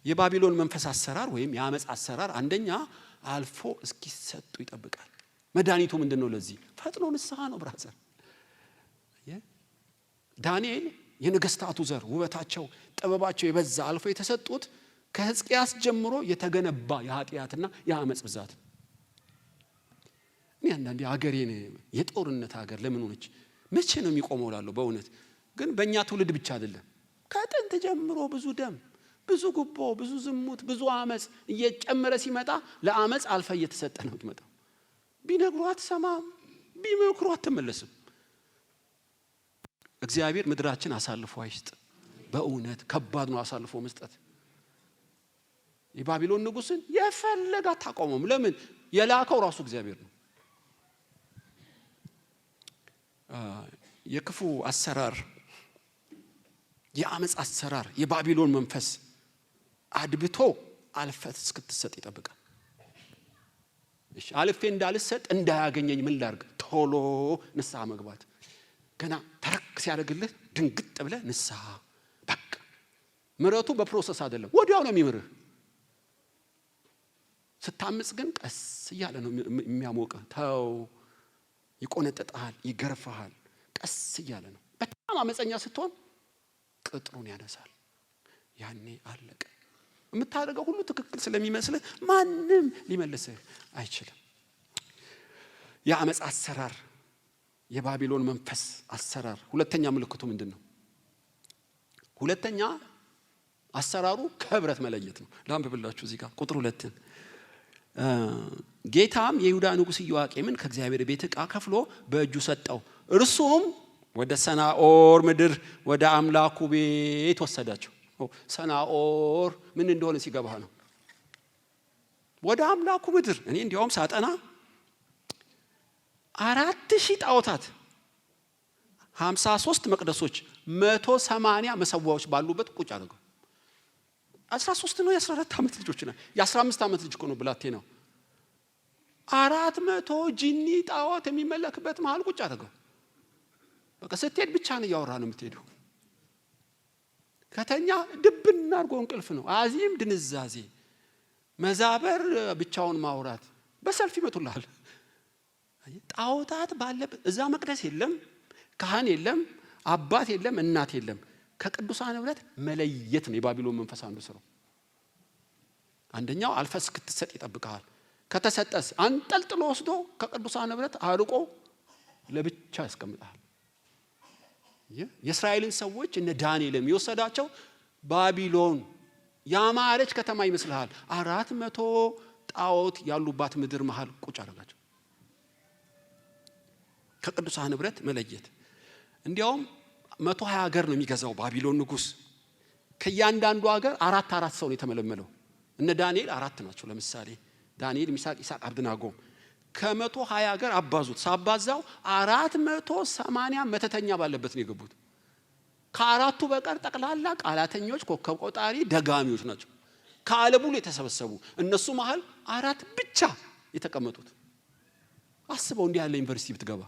የባቢሎን መንፈስ አሰራር ወይም የአመጽ አሰራር አንደኛ አልፎ እስኪሰጡ ይጠብቃል። መድኃኒቱ ምንድነው? ለዚህ ፈጥኖ ንስሐ ነው ብራዘር። ዳንኤል የነገስታቱ ዘር ውበታቸው ጥበባቸው የበዛ አልፎ የተሰጡት ከሕዝቅያስ ጀምሮ የተገነባ የኃጢአትና የአመጽ ብዛት። እኔ አንዳንዴ ሀገሬን የጦርነት ሀገር ለምን ሆነች መቼ ነው የሚቆመው ላለው በእውነት ግን በእኛ ትውልድ ብቻ አይደለም። ከጥንት ጀምሮ ብዙ ደም፣ ብዙ ጉቦ፣ ብዙ ዝሙት፣ ብዙ አመጽ እየጨመረ ሲመጣ ለአመጽ አልፈ እየተሰጠ ነው የሚመጣው። ቢነግሩ አትሰማም፣ ቢመክሩ አትመለስም። እግዚአብሔር ምድራችን አሳልፎ አይስጥ። በእውነት ከባድ ነው አሳልፎ መስጠት። የባቢሎን ንጉስን የፈለጋ ታቆመም። ለምን? የላከው ራሱ እግዚአብሔር ነው። የክፉ አሰራር፣ የአመጽ አሰራር፣ የባቢሎን መንፈስ አድብቶ አልፈት እስክትሰጥ ይጠብቃል። እሺ አልፌ እንዳልሰጥ እንዳያገኘኝ ምን ላርግ? ቶሎ ንስሐ መግባት። ገና ተረክ ሲያደርግልህ ድንግጥ ብለህ ንስሐ። በቃ ምሕረቱ በፕሮሰስ አይደለም፣ ወዲያው ነው የሚምርህ። ስታምጽ ግን ቀስ እያለ ነው የሚያሞቅህ። ተው፣ ይቆነጥጣል፣ ይገርፍሃል። ቀስ እያለ ነው። በጣም አመፀኛ ስትሆን ቅጥሩን ያነሳል። ያኔ አለቀ። የምታደርገው ሁሉ ትክክል ስለሚመስልህ ማንም ሊመልስህ አይችልም። የአመጽ አሰራር፣ የባቢሎን መንፈስ አሰራር ሁለተኛ ምልክቱ ምንድነው? ሁለተኛ አሰራሩ ከህብረት መለየት ነው። ላንብብላችሁ እዚህ ጋር ቁጥር 2 ጌታም የይሁዳ ንጉሥ ኢዮአቄምን ከእግዚአብሔር ቤት ዕቃ ከፍሎ በእጁ ሰጠው። እርሱም ወደ ሰናኦር ምድር ወደ አምላኩ ቤት ወሰዳቸው። ሰናኦር ምን እንደሆነ ሲገባህ ነው። ወደ አምላኩ ምድር። እኔ እንዲያውም ሳጠና 4000 ጣዖታት፣ 53 መቅደሶች፣ 180 መሰዋዎች ባሉበት ቁጭ አድርገው 13 ነው የ14 ዓመት ልጆች ነው። የ15 ዓመት ልጅ እኮ ነው ብላቴ ነው። 400 ጂኒ ጣዖት የሚመለክበት መሃል ቁጭ አድርገው። በቃ ስትሄድ ብቻ ነው ያወራ ነው የምትሄደው። ከተኛ ድብና አርጎ እንቅልፍ ነው። አዚም ድንዛዜ፣ መዛበር፣ ብቻውን ማውራት። በሰልፍ ይመጡልሃል። ጣዖታት ባለበት እዛ መቅደስ የለም፣ ካህን የለም፣ አባት የለም፣ እናት የለም። ከቅዱሳን ህብረት መለየት ነው የባቢሎን መንፈስ አንዱ ስራው። አንደኛው አልፈስ ክትሰጥ ይጠብቃል። ከተሰጠስ አንጠልጥሎ ወስዶ ከቅዱሳን ህብረት አርቆ ለብቻ ያስቀምጣል። የእስራኤልን ሰዎች እነ ዳንኤልም የወሰዳቸው ባቢሎን ያማረች ከተማ ይመስልሃል? 400 ጣዖት ያሉባት ምድር መሃል ቁጭ አደረጋቸው። ከቅዱሳን ህብረት መለየት። እንዲያውም 120 ሀገር ነው የሚገዛው ባቢሎን ንጉስ። ከእያንዳንዱ ሀገር 4 ሰው ነው የተመለመለው። እነ ዳንኤል 4 ናቸው። ለምሳሌ ዳንኤል፣ ሚሳቅ፣ ይሳቅ፣ አብደናጎ ከ120 ሀገር አባዙት። ሳባዛው 480 መተተኛ ባለበት ነው የገቡት። ከአራቱ በቀር ጠቅላላ ቃላተኞች፣ ኮከብ ቆጣሪ፣ ደጋሚዎች ናቸው። ከዓለም ሁሉ የተሰበሰቡ እነሱ መሃል 4 ብቻ የተቀመጡት። አስበው እንዲህ ያለ ዩኒቨርሲቲ ብትገባ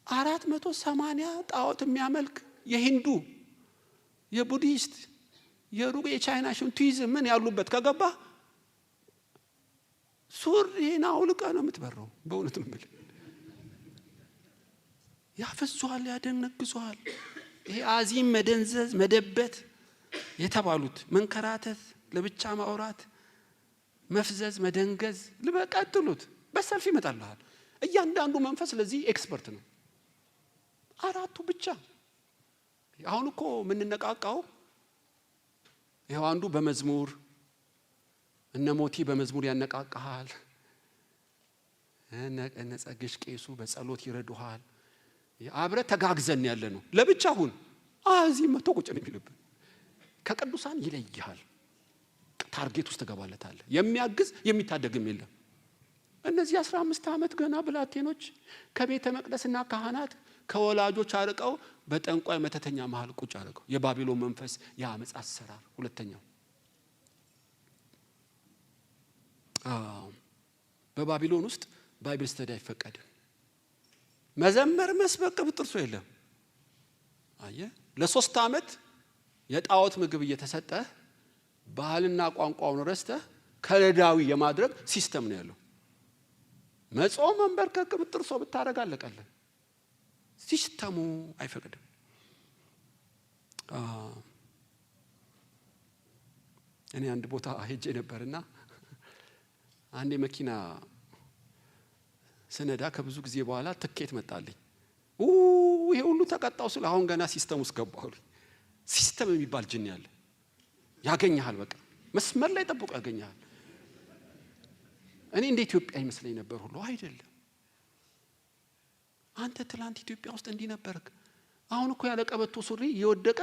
480 ጣዖት የሚያመልክ የሂንዱ፣ የቡዲስት፣ የሩቅ የቻይና ሽንቱይዝም ምን ያሉበት ከገባ ሱሪና አውልቀ ነው የምትበረው። በእውነት ነው የምልህ። ያፈዟል፣ ያደነግዟል። ይሄ አዚም፣ መደንዘዝ፣ መደበት የተባሉት መንከራተት፣ ለብቻ ማውራት፣ መፍዘዝ፣ መደንገዝ ልበቀጥሉት በሰልፍ ይመጣልሃል። እያንዳንዱ መንፈስ ለዚህ ኤክስፐርት ነው። 4ቱ ብቻ። አሁን እኮ የምንነቃቃው ይሄው አንዱ በመዝሙር እነ ሞቲ በመዝሙር ያነቃቃሃል። እነ ጸግሽ ቄሱ በጸሎት ይረዱሃል። አብረ ተጋግዘን ያለ ነው። ለብቻ ሁን እዚህ መቶ ቁጭ ነው የሚልብህ። ከቅዱሳን ይለይሃል። ታርጌት ውስጥ ተገባለታለህ። የሚያግዝ የሚታደግም የለም። እነዚህ 15 ዓመት ገና ብላቴኖች ከቤተ መቅደስና ካህናት ከወላጆች አርቀው በጠንቋይ መተተኛ መሃል ቁጭ አድርገው የባቢሎን መንፈስ የአመጽ አሰራር። ሁለተኛው በባቢሎን ውስጥ ባይብል ስተዲ አይፈቀድም። መዘመር፣ መስበክ ብጥርሶ የለም። አየህ፣ ለ3 ዓመት የጣዖት ምግብ እየተሰጠ ባህልና ቋንቋውን ረስተህ ከለዳዊ የማድረግ ሲስተም ነው ያለው። መጾም፣ መንበርከክ ብጥርሶ ብታረጋ አለቀልህ። ሲስተሙ አይፈቅድም። እኔ አንድ ቦታ ሄጄ ነበርና አንድ መኪና ስነዳ ከብዙ ጊዜ በኋላ ትኬት መጣልኝ። ይሄ ሁሉ ተቀጣው ስለ አሁን ገና ሲስተም ውስጥ ገባሁ። ሲስተም የሚባል ጅን ያለ ያገኛል። በቃ መስመር ላይ ጠብቆ ያገኛል። እኔ እንደ ኢትዮጵያ ይመስለኝ ነበር ሁሉ አይደለም። አንተ ትላንት ኢትዮጵያ ውስጥ እንዲህ ነበርክ። አሁን እኮ ያለ ቀበቶ ሱሪ የወደቀ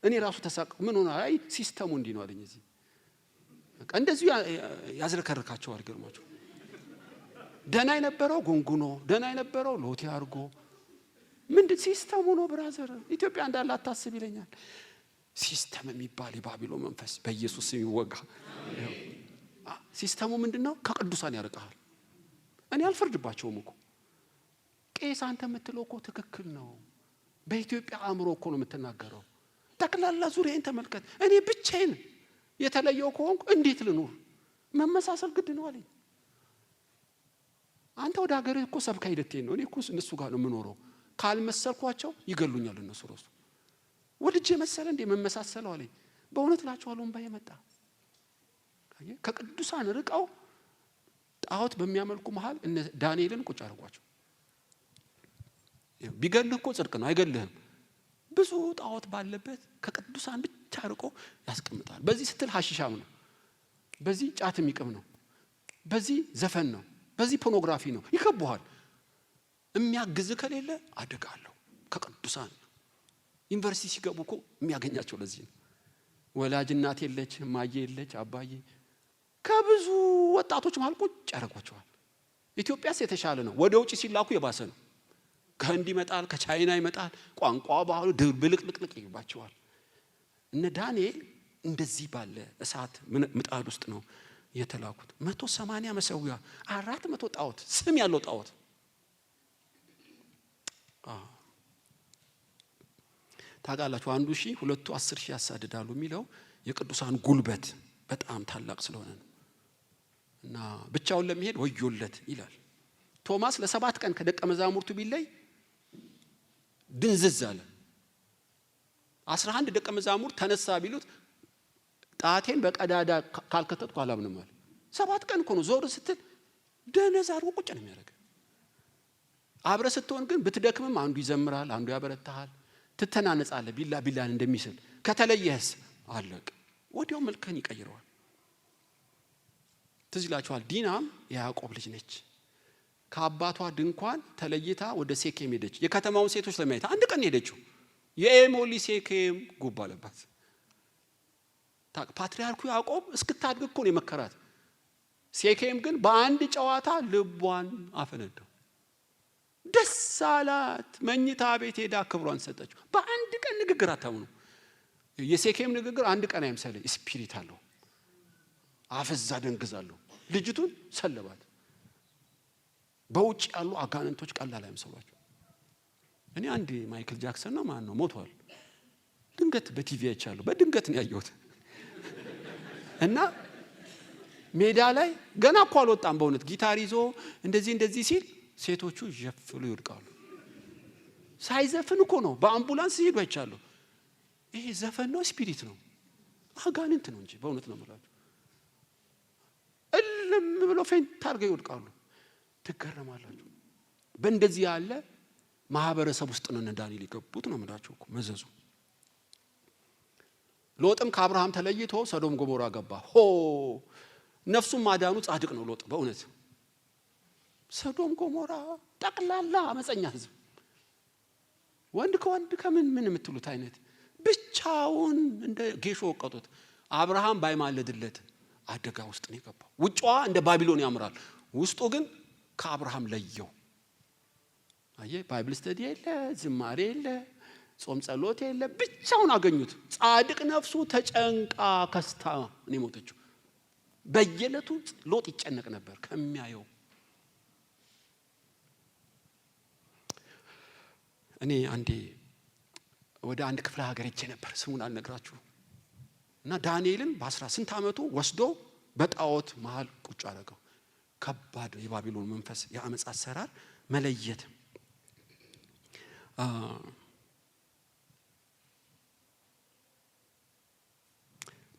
እኔ ራሱ ተሳቀው ምን ሆነ? አይ ሲስተሙ እንዲህ ነው አለኝ። እዚህ በቃ እንደዚህ ያዝረከርካቸዋል። ገርማቸው ደና የነበረው ጎንጉኖ፣ ደና የነበረው ሎቲ አርጎ ምንድን ሲስተሙ ነው ብራዘር። ኢትዮጵያ እንዳለ አታስብ ይለኛል። ሲስተም የሚባል የባቢሎን መንፈስ በኢየሱስ ስም ይወጋ። ሲስተሙ ምንድነው? ከቅዱሳን ያርቃል። እኔ አልፈርድባቸውም እኮ ቄስ አንተ የምትለው እኮ ትክክል ነው። በኢትዮጵያ አእምሮ እኮ ነው የምትናገረው። ጠቅላላ ዙሪያዬን ተመልከት። እኔ ብቻዬን የተለየው ከሆንኩ እንዴት ልኑር? መመሳሰል ግድ ነው አለኝ። አንተ ወደ ሀገርህ እኮ ሰብካ ሂደቴን ነው። እኔ እኮ እነሱ ጋር ነው የምኖረው። ካልመሰልኳቸው ይገሉኛል እነሱ ራሱ። ወልጄ መሰለ እንደ መመሳሰለው አለኝ። በእውነት እላችኋለሁ እንባዬ መጣ። ከቅዱሳን ርቀው ጣዖት በሚያመልኩ መሃል እነ ዳንኤልን ቁጭ አድርጓቸው። ቢገልህ እኮ ጽድቅ ነው፣ አይገልህም። ብዙ ጣዖት ባለበት ከቅዱሳን ብቻ ርቆ ያስቀምጣል። በዚህ ስትል ሐሺሻም ነው፣ በዚህ ጫት የሚቅም ነው፣ በዚህ ዘፈን ነው፣ በዚህ ፖርኖግራፊ ነው። ይከቡሃል። የሚያግዝ ከሌለ አደጋለሁ። ከቅዱሳን ዩኒቨርሲቲ ሲገቡ እኮ የሚያገኛቸው ለዚህ ነው። ወላጅ እናት የለች፣ ማየ የለች፣ አባዬ ከብዙ ወጣቶች መሃል ቁጭ ያደርጓቸዋል። ኢትዮጵያስ የተሻለ ነው። ወደ ውጭ ሲላኩ የባሰ ነው። ከህንድ ይመጣል፣ ከቻይና ይመጣል። ቋንቋ ባህሉ ድብልቅልቅልቅ ይባቸዋል። እነ ዳንኤል እንደዚህ ባለ እሳት ምጣድ ውስጥ ነው የተላኩት። 180 መሰዊያ፣ 400 ጣዖት፣ ስም ያለው ጣዖት። ታውቃላችሁ አንዱ 1000 ሁለቱ 10,000 ያሳድዳሉ የሚለው የቅዱሳን ጉልበት በጣም ታላቅ ስለሆነ ነው። እና ብቻውን ለሚሄድ ወዮለት ይላል። ቶማስ ለ7 ቀን ከደቀ መዛሙርቱ ቢለይ ድንዝዝ አለ። 11 ደቀ መዛሙርት ተነሳ ቢሉት ጣቴን በቀዳዳ ካልከተትኩ አላምንም አለ። 7 ቀን እኮ ነው። ዞር ስትል ደነዝ አድርጎ ቁጭ ነው የሚያደርገው። አብረ ስትሆን ግን ብትደክምም አንዱ ይዘምራል፣ አንዱ ያበረታሃል፣ ትተናነጻለህ። ቢላን እንደሚስል ከተለየህስ አለቅ። ወዲያው መልከን ይቀይረዋል። ትዝ ይላችኋል። ዲናም የያዕቆብ ልጅ ነች። ከአባቷ ድንኳን ተለይታ ወደ ሴኬም ሄደች። የከተማውን ሴቶች ለማየት አንድ ቀን ሄደችው። የኤሞሊ ሴኬም ጉብ አለባት። ፓትርያርኩ ያዕቆብ እስክታድግ እኮ ነው የመከራት። ሴኬም ግን በአንድ ጨዋታ ልቧን አፈነደው። ደስ አላት። መኝታ ቤት ሄዳ ክብሯን ሰጠችው። በአንድ ቀን ንግግር አታምኑ። የሴኬም ንግግር አንድ ቀን አይምሰልህ። ስፒሪት አለው። አፈዛ ደንግዛለሁ። ልጅቱን ሰለባት። በውጭ ያሉ አጋንንቶች ቀላል አይምሰሏቸው። እኔ አንድ ማይክል ጃክሰን ነው ማን ነው ሞቷል። ድንገት በቲቪ አይቻለሁ። በድንገት ነው ያየሁት። እና ሜዳ ላይ ገና እኮ አልወጣም። በእውነት ጊታር ይዞ እንደዚህ ሲል ሴቶቹ ይፈሉ ይወድቃሉ። ሳይዘፍን እኮ ነው። በአምቡላንስ ሲሄዱ አይቻለሁ። ይሄ ዘፈን ነው ስፒሪት ነው አጋንንት ነው እንጂ በእውነት ነው የምላችሁ። እልም ብሎ ፌንት አድርገው ይወድቃሉ። ትገረማላችሁ። በእንደዚህ ያለ ማህበረሰብ ውስጥ ነው ዳንኤል የገቡት ነው የምላችሁ እኮ መዘዙ። ሎጥም ከአብርሃም ተለይቶ ሰዶም ጎሞራ ገባ። ነፍሱን ማዳኑ ጻድቅ ነው ሎጥ በእውነት። ሰዶም ጎሞራ ጠቅላላ አመፀኛ ህዝብ፣ ወንድ ከወንድ ከምን የምትሉት አይነት ብቻውን እንደ ጌሾ ወቀጡት። አብርሃም ባይማለድለት አደጋ ውስጥ ነው የገባው። ውጫዋ እንደ ባቢሎን ያምራል፣ ውስጡ ግን ከአብርሃም ለየው። አየ ባይብል ስተዲ የለ፣ ዝማሬ የለ፣ ጾም ጸሎት የለ፣ ብቻውን አገኙት። ጻድቅ ነፍሱ ተጨንቃ ከስታ ነው የሞተችው። በየለቱ ሎጥ ይጨነቅ ነበር ከሚያየው። እኔ አንዴ ወደ አንድ ክፍለ ሀገር ሄጄ ነበር፣ ስሙን አልነግራችሁ። እና ዳንኤልን በ18 ዓመቱ ወስዶ በጣዖት መሃል ቁጭ አደረገው። ከባድ የባቢሎን መንፈስ የአመጽ አሰራር መለየት።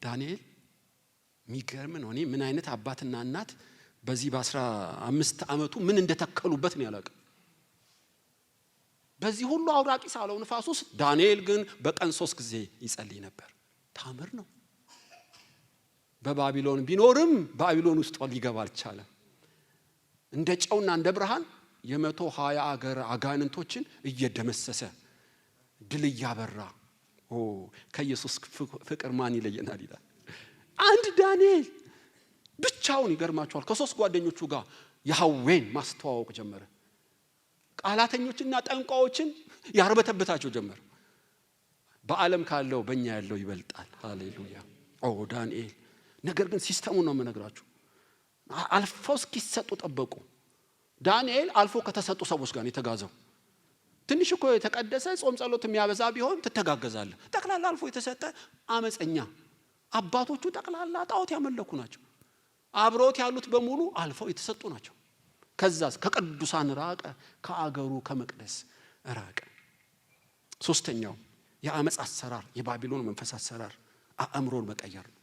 ዳንኤል የሚገርም ነው። እኔ ምን አይነት አባትና እናት በዚህ በ15 ዓመቱ ምን እንደተከሉበት ነው ያላቀ። በዚህ ሁሉ አውራቂ ሳለው ንፋስ ውስጥ ዳንኤል ግን በቀን 3 ጊዜ ይጸልይ ነበር። ታምር ነው። በባቢሎን ቢኖርም ባቢሎን ውስጥ ሊገባ አልቻለም። እንደ ጨውና እንደ ብርሃን የ120 አገር አጋንንቶችን እየደመሰሰ ድል እያበራ ከኢየሱስ ፍቅር ማን ይለየናል ይላል። አንድ ዳንኤል ብቻውን ይገርማቸዋል ከ3 ጓደኞቹ ጋር ያህዌን ማስተዋወቅ ጀመረ። ቃላተኞችና ጠንቋዎችን ያርበተበታቸው ጀመረ። በዓለም ካለው በእኛ ያለው ይበልጣል። ሃሌሉያ። ዳንኤል ነገር ግን ሲስተሙን ነው የምነግራችሁ። አልፈው እስኪሰጡ ጠበቁ። ዳንኤል አልፎ ከተሰጡ ሰዎች ጋር የተጋዘው። ትንሽ እኮ የተቀደሰ ጾም ጸሎት የሚያበዛ ቢሆን ትተጋገዛለህ። ጠቅላላ አልፎ የተሰጠ አመፀኛ አባቶቹ ጠቅላላ ጣዖት ያመለኩ ናቸው። አብሮት ያሉት በሙሉ አልፈው የተሰጡ ናቸው። ከዛስ ከቅዱሳን ራቀ፣ ከአገሩ ከመቅደስ ራቀ። ሶስተኛው የአመጽ አሰራር የባቢሎን መንፈስ አሰራር አእምሮን መቀየር ነው።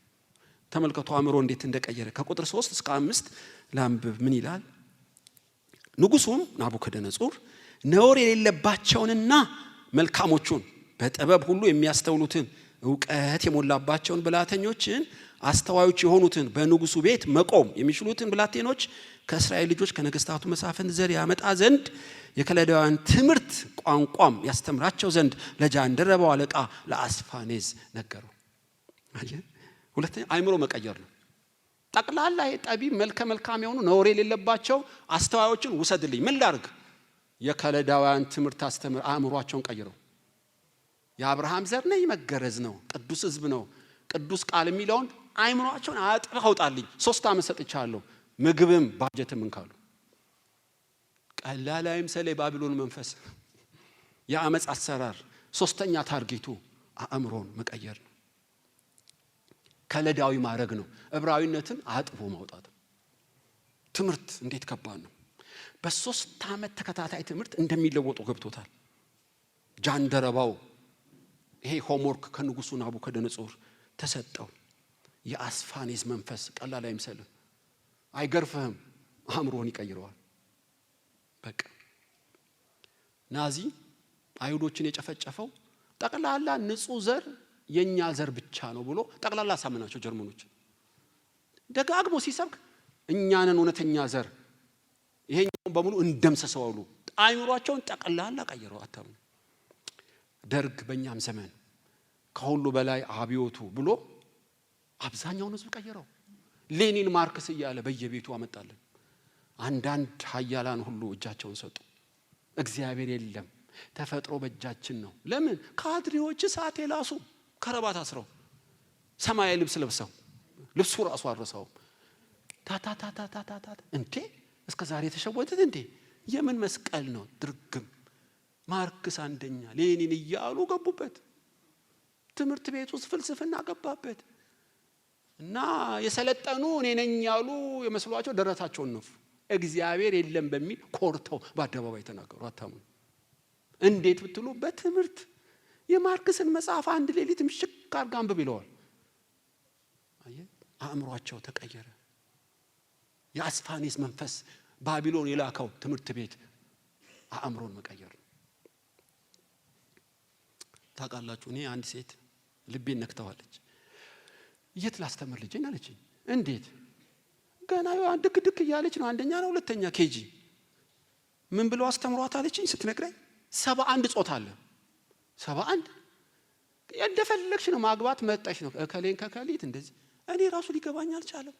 ተመልከቱ አእምሮ እንዴት እንደቀየረ ከቁጥር 3 እስከ 5 ላንብብ። ምን ይላል? ንጉሱም ናቡከደነጾር ነውር የሌለባቸውንና መልካሞቹን በጥበብ ሁሉ የሚያስተውሉትን ዕውቀት የሞላባቸውን ብላተኞችን አስተዋዮች የሆኑትን በንጉሱ ቤት መቆም የሚችሉትን ብላቴኖች ከእስራኤል ልጆች ከነገስታቱ መሳፍንት ዘር ያመጣ ዘንድ የከለዳውያን ትምህርት ቋንቋም ያስተምራቸው ዘንድ ለጃንደረባው አለቃ ለአስፋኔዝ ነገረው። ሁለተኛ አእምሮ መቀየር ነው። ጠቅላላ የጠቢብ መልከ መልካም የሆኑ ነውር የሌለባቸው አስተዋዮችን ውሰድልኝ። ምን ላርግ? የከለዳውያን ትምህርት አስተምር። አእምሯቸውን ቀይረው። የአብርሃም ዘር ነኝ መገረዝ ነው፣ ቅዱስ ህዝብ ነው፣ ቅዱስ ቃል የሚለውን አእምሯቸውን አጥረህ አውጣልኝ። 3 ዓመት ሰጥቻለሁ፣ ምግብም ባጀትም እንካሉ። ቀላል አይምሰል የባቢሎን መንፈስ የአመጽ አሰራር። ሶስተኛ ታርጌቱ አእምሮን መቀየር ነው። ከለዳዊ ማድረግ ነው። ዕብራዊነትን አጥቦ ማውጣት። ትምህርት እንዴት ከባድ ነው። በ3 ዓመት ተከታታይ ትምህርት እንደሚለወጡ ገብቶታል ጃንደረባው። ይሄ ሆምወርክ ከንጉሱ ናቡከደነጾር ተሰጠው። የአስፋኔዝ መንፈስ ቀላል አይምሰልህ፣ አይገርፍህም፣ አእምሮን ይቀይረዋል። በቃ ናዚ አይሁዶችን የጨፈጨፈው ጠቅላላ ንጹህ ዘር የኛ ዘር ብቻ ነው ብሎ ጠቅላላ ሳመናቸው ጀርመኖች። ደጋግሞ ሲሰብክ እኛንን እውነተኛ ዘር ይሄኛውን በሙሉ እንደምሰሰው አሉ። አእምሯቸውን ጠቅላላ ቀይረው አታሙ። ደርግ በእኛም ዘመን ከሁሉ በላይ አብዮቱ ብሎ አብዛኛውን ህዝብ ቀይረው። ሌኒን ማርክስ እያለ በየቤቱ አመጣለን። አንዳንድ ሀያላን ሁሉ እጃቸውን ሰጡ። እግዚአብሔር የለም ተፈጥሮ በእጃችን ነው። ለምን? ካድሬዎች እሳት የላሱ ከረባት አስረው ሰማያዊ ልብስ ለብሰው ልብሱ ራሱ አረሰው ታታታታታታ እንዴ እስከ ዛሬ ተሸወደት እንዴ? የምን መስቀል ነው? ድርግም ማርክስ አንደኛ ሌኒን እያሉ ገቡበት። ትምህርት ቤት ውስጥ ፍልስፍና ገባበት እና የሰለጠኑ እኔ ነኝ ያሉ የመስሏቸው ደረታቸውን ነፉ። እግዚአብሔር የለም በሚል ኮርተው በአደባባይ ተናገሩ። አታሙ። እንዴት ብትሉ በትምህርት የማርክስን መጽሐፍ አንድ ሌሊት ምሽክ አድርጋ አንብብ ይለዋል። አእምሯቸው ተቀየረ። የአስፋኔዝ መንፈስ ባቢሎን የላከው ትምህርት ቤት አእምሮን መቀየር ነው። ታውቃላችሁ እኔ አንድ ሴት ልቤን ነክተዋለች። የት ላስተምር ልጄን አለችኝ። እንዴት? ገና ድክ ድክ እያለች ነው፣ አንደኛ ነው ሁለተኛ ኬጂ። ምን ብለው አስተምሯት አለችኝ ስትነግረኝ 71 ጾታ አለ። 71 እንደፈለግሽ ነው ማግባት መጣሽ ነው እከሌን ከከሊት እንደዚህ። እኔ ራሱ ሊገባኝ አልቻለም።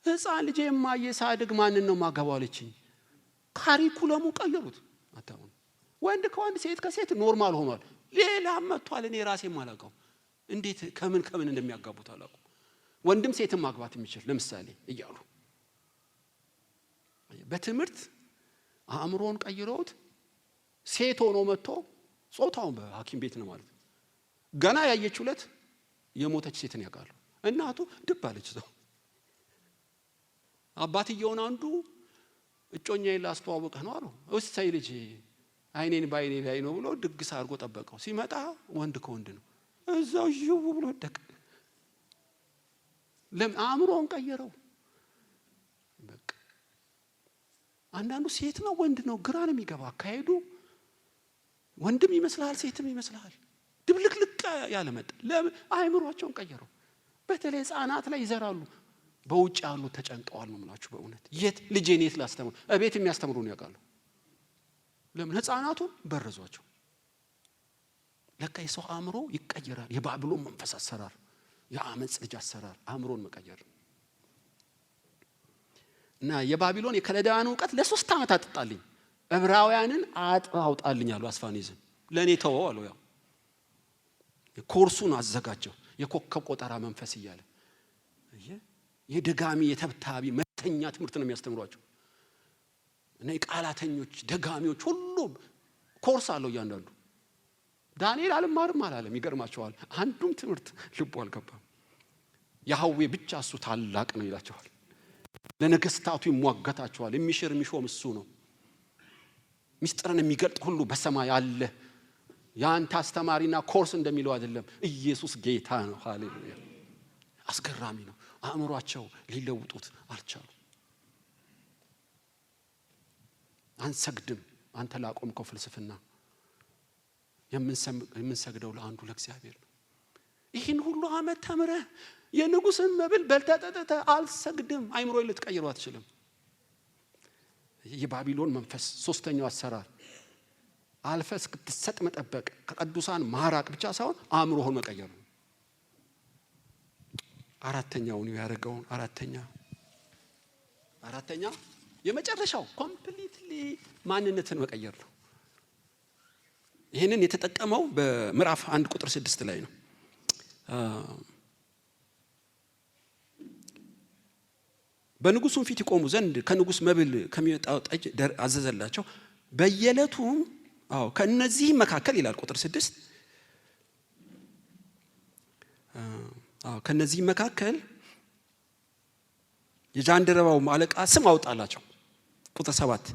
ህፃን ልጄ የማየ ሳድግ ማንን ነው ማገባው አለችኝ። ካሪኩለሙ ቀየሩት። አታውቁ ወንድ ከወንድ ሴት ከሴት ኖርማል ሆኗል። ሌላ መጥቷል። እኔ ራሴ ማላውቀው እንዴት ከምን እንደሚያጋቡት አላውቁ። ወንድም ሴትም ማግባት የሚችል ለምሳሌ እያሉ በትምህርት አእምሮን ቀይረውት ሴት ሆኖ መጥቶ ጾታውን በሐኪም ቤት ነው ማለት ገና ያየችውለት የሞተች ሴትን ያውቃሉ። እናቱ ድብ አለች ሰው። አባትየውን አንዱ እጮኛዬን ላስተዋውቅህ ነው አሉ። እሰይ ልጅ አይኔን ባይኔ ላይ ነው ብሎ ድግስ አድርጎ ጠበቀው። ሲመጣ ወንድ ከወንድ ነው። እዛው ይው ብሎ ደቅ አእምሮን ቀየረው። በቃ አንዳንዱ ሴት ነው ወንድ ነው ግራ ነው የሚገባ አካሄዱ። ወንድም ይመስላል ሴትም ይመስላል። ድብልቅልቅ ያለ መጣ። ለምን? አእምሮአቸውን ቀየረው። በተለይ ህፃናት ላይ ይዘራሉ። በውጭ ያሉ ተጨንቀዋል ነው የምላችሁ በእውነት። የት ልጄን የት ላስተምር? እቤት የሚያስተምሩን ያውቃሉ። ለምን? ህፃናቱን በረዟቸው። ለካ የሰው አእምሮ ይቀየራል። የባቢሎን መንፈስ አሰራር፣ የአመጽ ልጅ አሰራር አእምሮን መቀየር እና የባቢሎን የከለዳውያን ዕውቀት ለ3 ዓመት አጥጣልኝ፣ ዕብራውያንን አውጣልኝ አሉ። አስፋኔዝን ለኔ ተወው አለው። ያው ኮርሱን አዘጋጀው። የኮከብ ቆጠራ መንፈስ እያለ የደጋሚ የተብታቢ መተኛ ትምህርት ነው የሚያስተምሯቸው። እና የቃላተኞች ደጋሚዎች ሁሉ ኮርስ አለው እያንዳንዱ። ዳንኤል አልማርም አላለም። ይገርማቸዋል። አንዱም ትምህርት ልቡ አልገባም። ያህዌ ብቻ እሱ ታላቅ ነው ይላቸዋል። ለነገስታቱ ይሟገታቸዋል። የሚሽር የሚሾም እሱ ነው። ሚስጥርን የሚገልጥ ሁሉ በሰማይ አለ። ያንተ አስተማሪና ኮርስ እንደሚለው አይደለም። ኢየሱስ ጌታ ነው። ሃሌሉያ! አስገራሚ ነው። አእምሯቸው ሊለውጡት አልቻሉ። አንሰግድም አንተ ላቆምከው ፍልስፍና፣ የምንሰግደው ለአንዱ ለእግዚአብሔር ነው። ይህን ሁሉ ዓመት ተምረህ የንጉስን መብል በልተጠጥተ አልሰግድም፣ አይምሮዬን ልትቀይሩ አትችልም። የባቢሎን መንፈስ ሶስተኛው አሰራር አልፈህ እስክትሰጥ መጠበቅ፣ ከቅዱሳን ማራቅ ብቻ ሳይሆን አእምሮህን መቀየር ነው። አራተኛው ነው ያደረገው። አራተኛ የመጨረሻው ኮምፕሊትሊ ማንነትን መቀየር ነው። ይህንን የተጠቀመው በምዕራፍ 1 ቁጥር 6 ላይ ነው። በንጉሱም ፊት ይቆሙ ዘንድ ከንጉስ መብል ከሚወጣው ጠጅ አዘዘላቸው። በየዕለቱም ከነዚህ መካከል ይላል ቁጥር 6 ከነዚህ መካከል የጃንደረባው አለቃ ስም አወጣላቸው። ቁጥር 7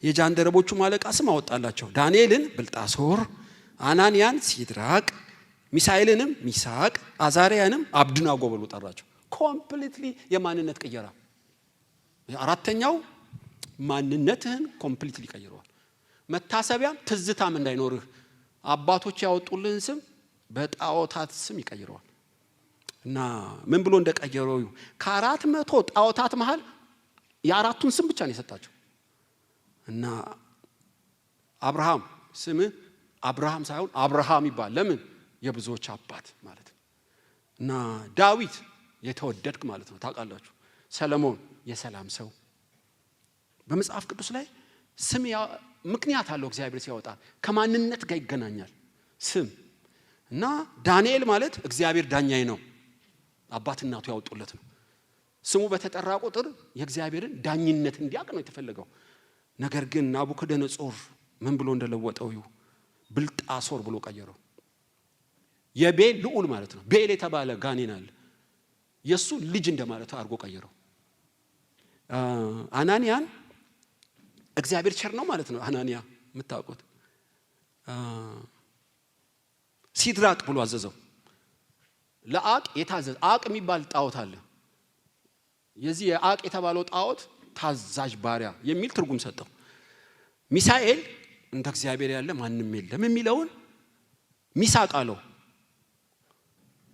የጃንደረቦቹ አለቃ ስም አወጣላቸው። ዳንኤልን ብልጣሶር፣ አናንያን ሲድራቅ፣ ሚሳኤልንም ሚሳቅ፣ አዛሪያንም አብድናጎ ብሎ ጠራቸው። ኮምፕሊትሊ የማንነት ቅየራ። አራተኛው ማንነትህን ኮምፕሊትሊ ቀይረዋል። መታሰቢያም ትዝታም እንዳይኖርህ አባቶች ያወጡልህን ስም በጣዖታት ስም ይቀይረዋል። እና ምን ብሎ እንደቀየረው ከ400 ጣዖታት መሃል የአራቱን ስም ብቻ ነው የሰጣቸው። እና አብርሃም ስም አብርሃም ሳይሆን አብርሃም ይባል። ለምን? የብዙዎች አባት ማለት ነው። እና ዳዊት የተወደድክ ማለት ነው። ታውቃላችሁ። ሰለሞን የሰላም ሰው። በመጽሐፍ ቅዱስ ላይ ስም ምክንያት አለው። እግዚአብሔር ሲያወጣ ከማንነት ጋር ይገናኛል ስም። እና ዳንኤል ማለት እግዚአብሔር ዳኛዬ ነው አባት እናቱ ያወጡለት ነው። ስሙ በተጠራ ቁጥር የእግዚአብሔርን ዳኝነት እንዲያውቅ ነው የተፈለገው። ነገር ግን ናቡከደነጾር ምን ብሎ እንደለወጠው ብልጣሶር ብሎ ቀየረው። የቤል ልዑል ማለት ነው። ቤል የተባለ ጋኔን አለ። የሱ ልጅ እንደማለት አድርጎ ቀየረው። አናንያን እግዚአብሔር ቸር ነው ማለት ነው። አናንያ የምታውቁት ሲድራቅ ብሎ አዘዘው። ለአቅ የታዘዘ አቅ የሚባል ጣዖት አለ። የዚህ የአቅ የተባለው ጣዖት ታዛዥ ባሪያ የሚል ትርጉም ሰጠው። ሚሳኤል እንደ እግዚአብሔር ያለ ማንም የለም የሚለውን ሚሳቅ አለው።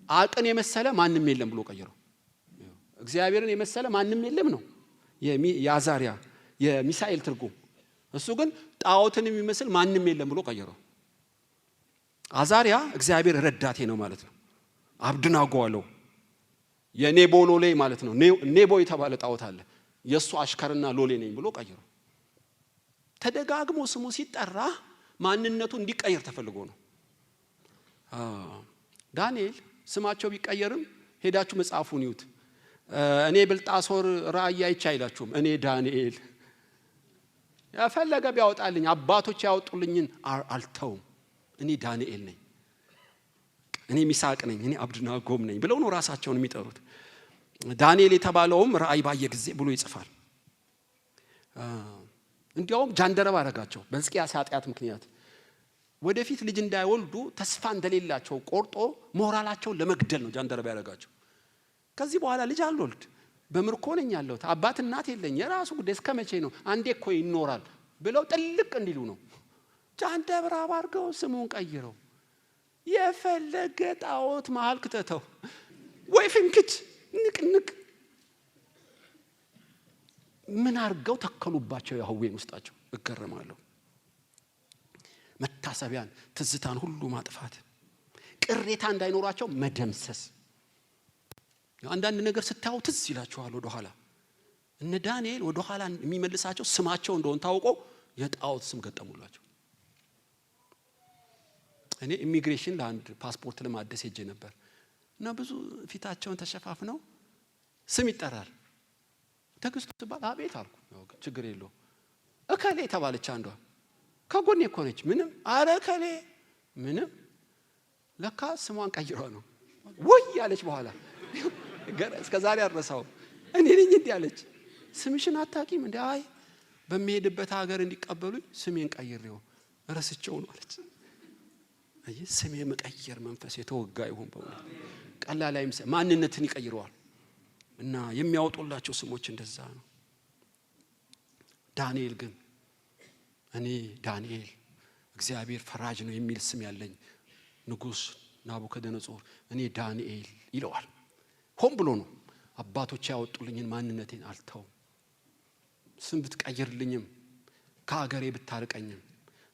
አቅን የመሰለ ማንም የለም ብሎ ቀየረው። እግዚአብሔርን የመሰለ ማንም የለም ነው የአዛሪያ የሚሳኤል ትርጉም። እሱ ግን ጣዖትን የሚመስል ማንም የለም ብሎ ቀየረው። አዛሪያ እግዚአብሔር ረዳቴ ነው ማለት ነው። አብድናጎ አለው የኔቦ ሎሌ ማለት ነው። ኔቦ የተባለ ጣዖት አለ። የሱ አሽከርና ሎሌ ነኝ ብሎ ቀየረው። ተደጋግሞ ስሙ ሲጠራ ማንነቱ እንዲቀየር ተፈልጎ ነው። ዳንኤል ስማቸው ቢቀየርም ሄዳችሁ መጽሐፉን ይዩት። እኔ ብልጣሶር ራእይ አይቼ አይላችሁም። እኔ ዳንኤል ያፈለገ ቢያወጣልኝ አባቶች ያወጡልኝን አልተውም። እኔ ዳንኤል ነኝ፣ እኔ ሚሳቅ ነኝ፣ እኔ አብድናጎም ነኝ ብለው ነው ራሳቸውን የሚጠሩት። ዳንኤል የተባለውም ራእይ ባየ ጊዜ ብሎ ይጽፋል። እንዲያውም ጃንደረባ አደረጋቸው በሕዝቅያስ ኃጢአት ምክንያት። ወደፊት ልጅ እንዳይወልዱ ተስፋ እንደሌላቸው ቆርጦ ሞራላቸውን ለመግደል ነው ጃንደረባ ያደረጋቸው። ከዚህ በኋላ ልጅ አልወልድ፣ በምርኮ ነኝ ያለሁት፣ አባት እናት የለኝ፣ የራሱ ጉዳይ እስከ መቼ ነው? አንዴ እኮ ይኖራል ብለው ጥልቅ እንዲሉ ነው ጃንደረባ አድርገው ስሙን ቀይረው የፈለገ ጣዖት መሃል ክተተው ወይ ፍንክች ንቅንቅ ምን አድርገው ተከሉባቸው ያህዌን ውስጣቸው። እገረማለሁ። መታሰቢያን ትዝታን ሁሉ ማጥፋት፣ ቅሬታ እንዳይኖራቸው መደምሰስ። አንዳንድ ነገር ስታዩ ትዝ ይላችኋል ወደ ኋላ። እነ ዳንኤል ወደ ኋላ የሚመልሳቸው ስማቸው እንደሆነ ታውቆ የጣዖት ስም ገጠሙላቸው። እኔ ኢሚግሬሽን ለአንድ ፓስፖርት ለማደስ ሄጄ ነበር እና ብዙ ፊታቸውን ተሸፋፍነው ስም ይጠራል። ትዕግስቱ ሲባል አቤት አልኩ። ችግር የለው እከሌ ተባለች አንዷ ከጎኔ እኮ ነች። ምንም አረ እከሌ ምንም ለካ ስሟን ቀይሯ ነው ወይ ያለች። በኋላ እስከዛሬ አረሳው እኔ ነኝ እንዴ ያለች። ስምሽን አታውቂም እንዴ? አይ በሚሄድበት ሀገር እንዲቀበሉኝ ስሜን ቀይሬው ረስቼው ነው አለች። አይ ስሜ መቀየር መንፈስ የተወጋ ይሁን። በእውነት ቀላል አይምሰል፣ ማንነትን ይቀይረዋል። እና የሚያወጡላቸው ስሞች እንደዛ ነው። ዳንኤል ግን እኔ ዳንኤል እግዚአብሔር ፈራጅ ነው የሚል ስም ያለኝ ንጉስ ናቡከደነጾር እኔ ዳንኤል ይለዋል። ሆን ብሎ ነው። አባቶች ያወጡልኝን ማንነቴን አልተው። ስም ብትቀይርልኝም ከሀገሬ ብታርቀኝም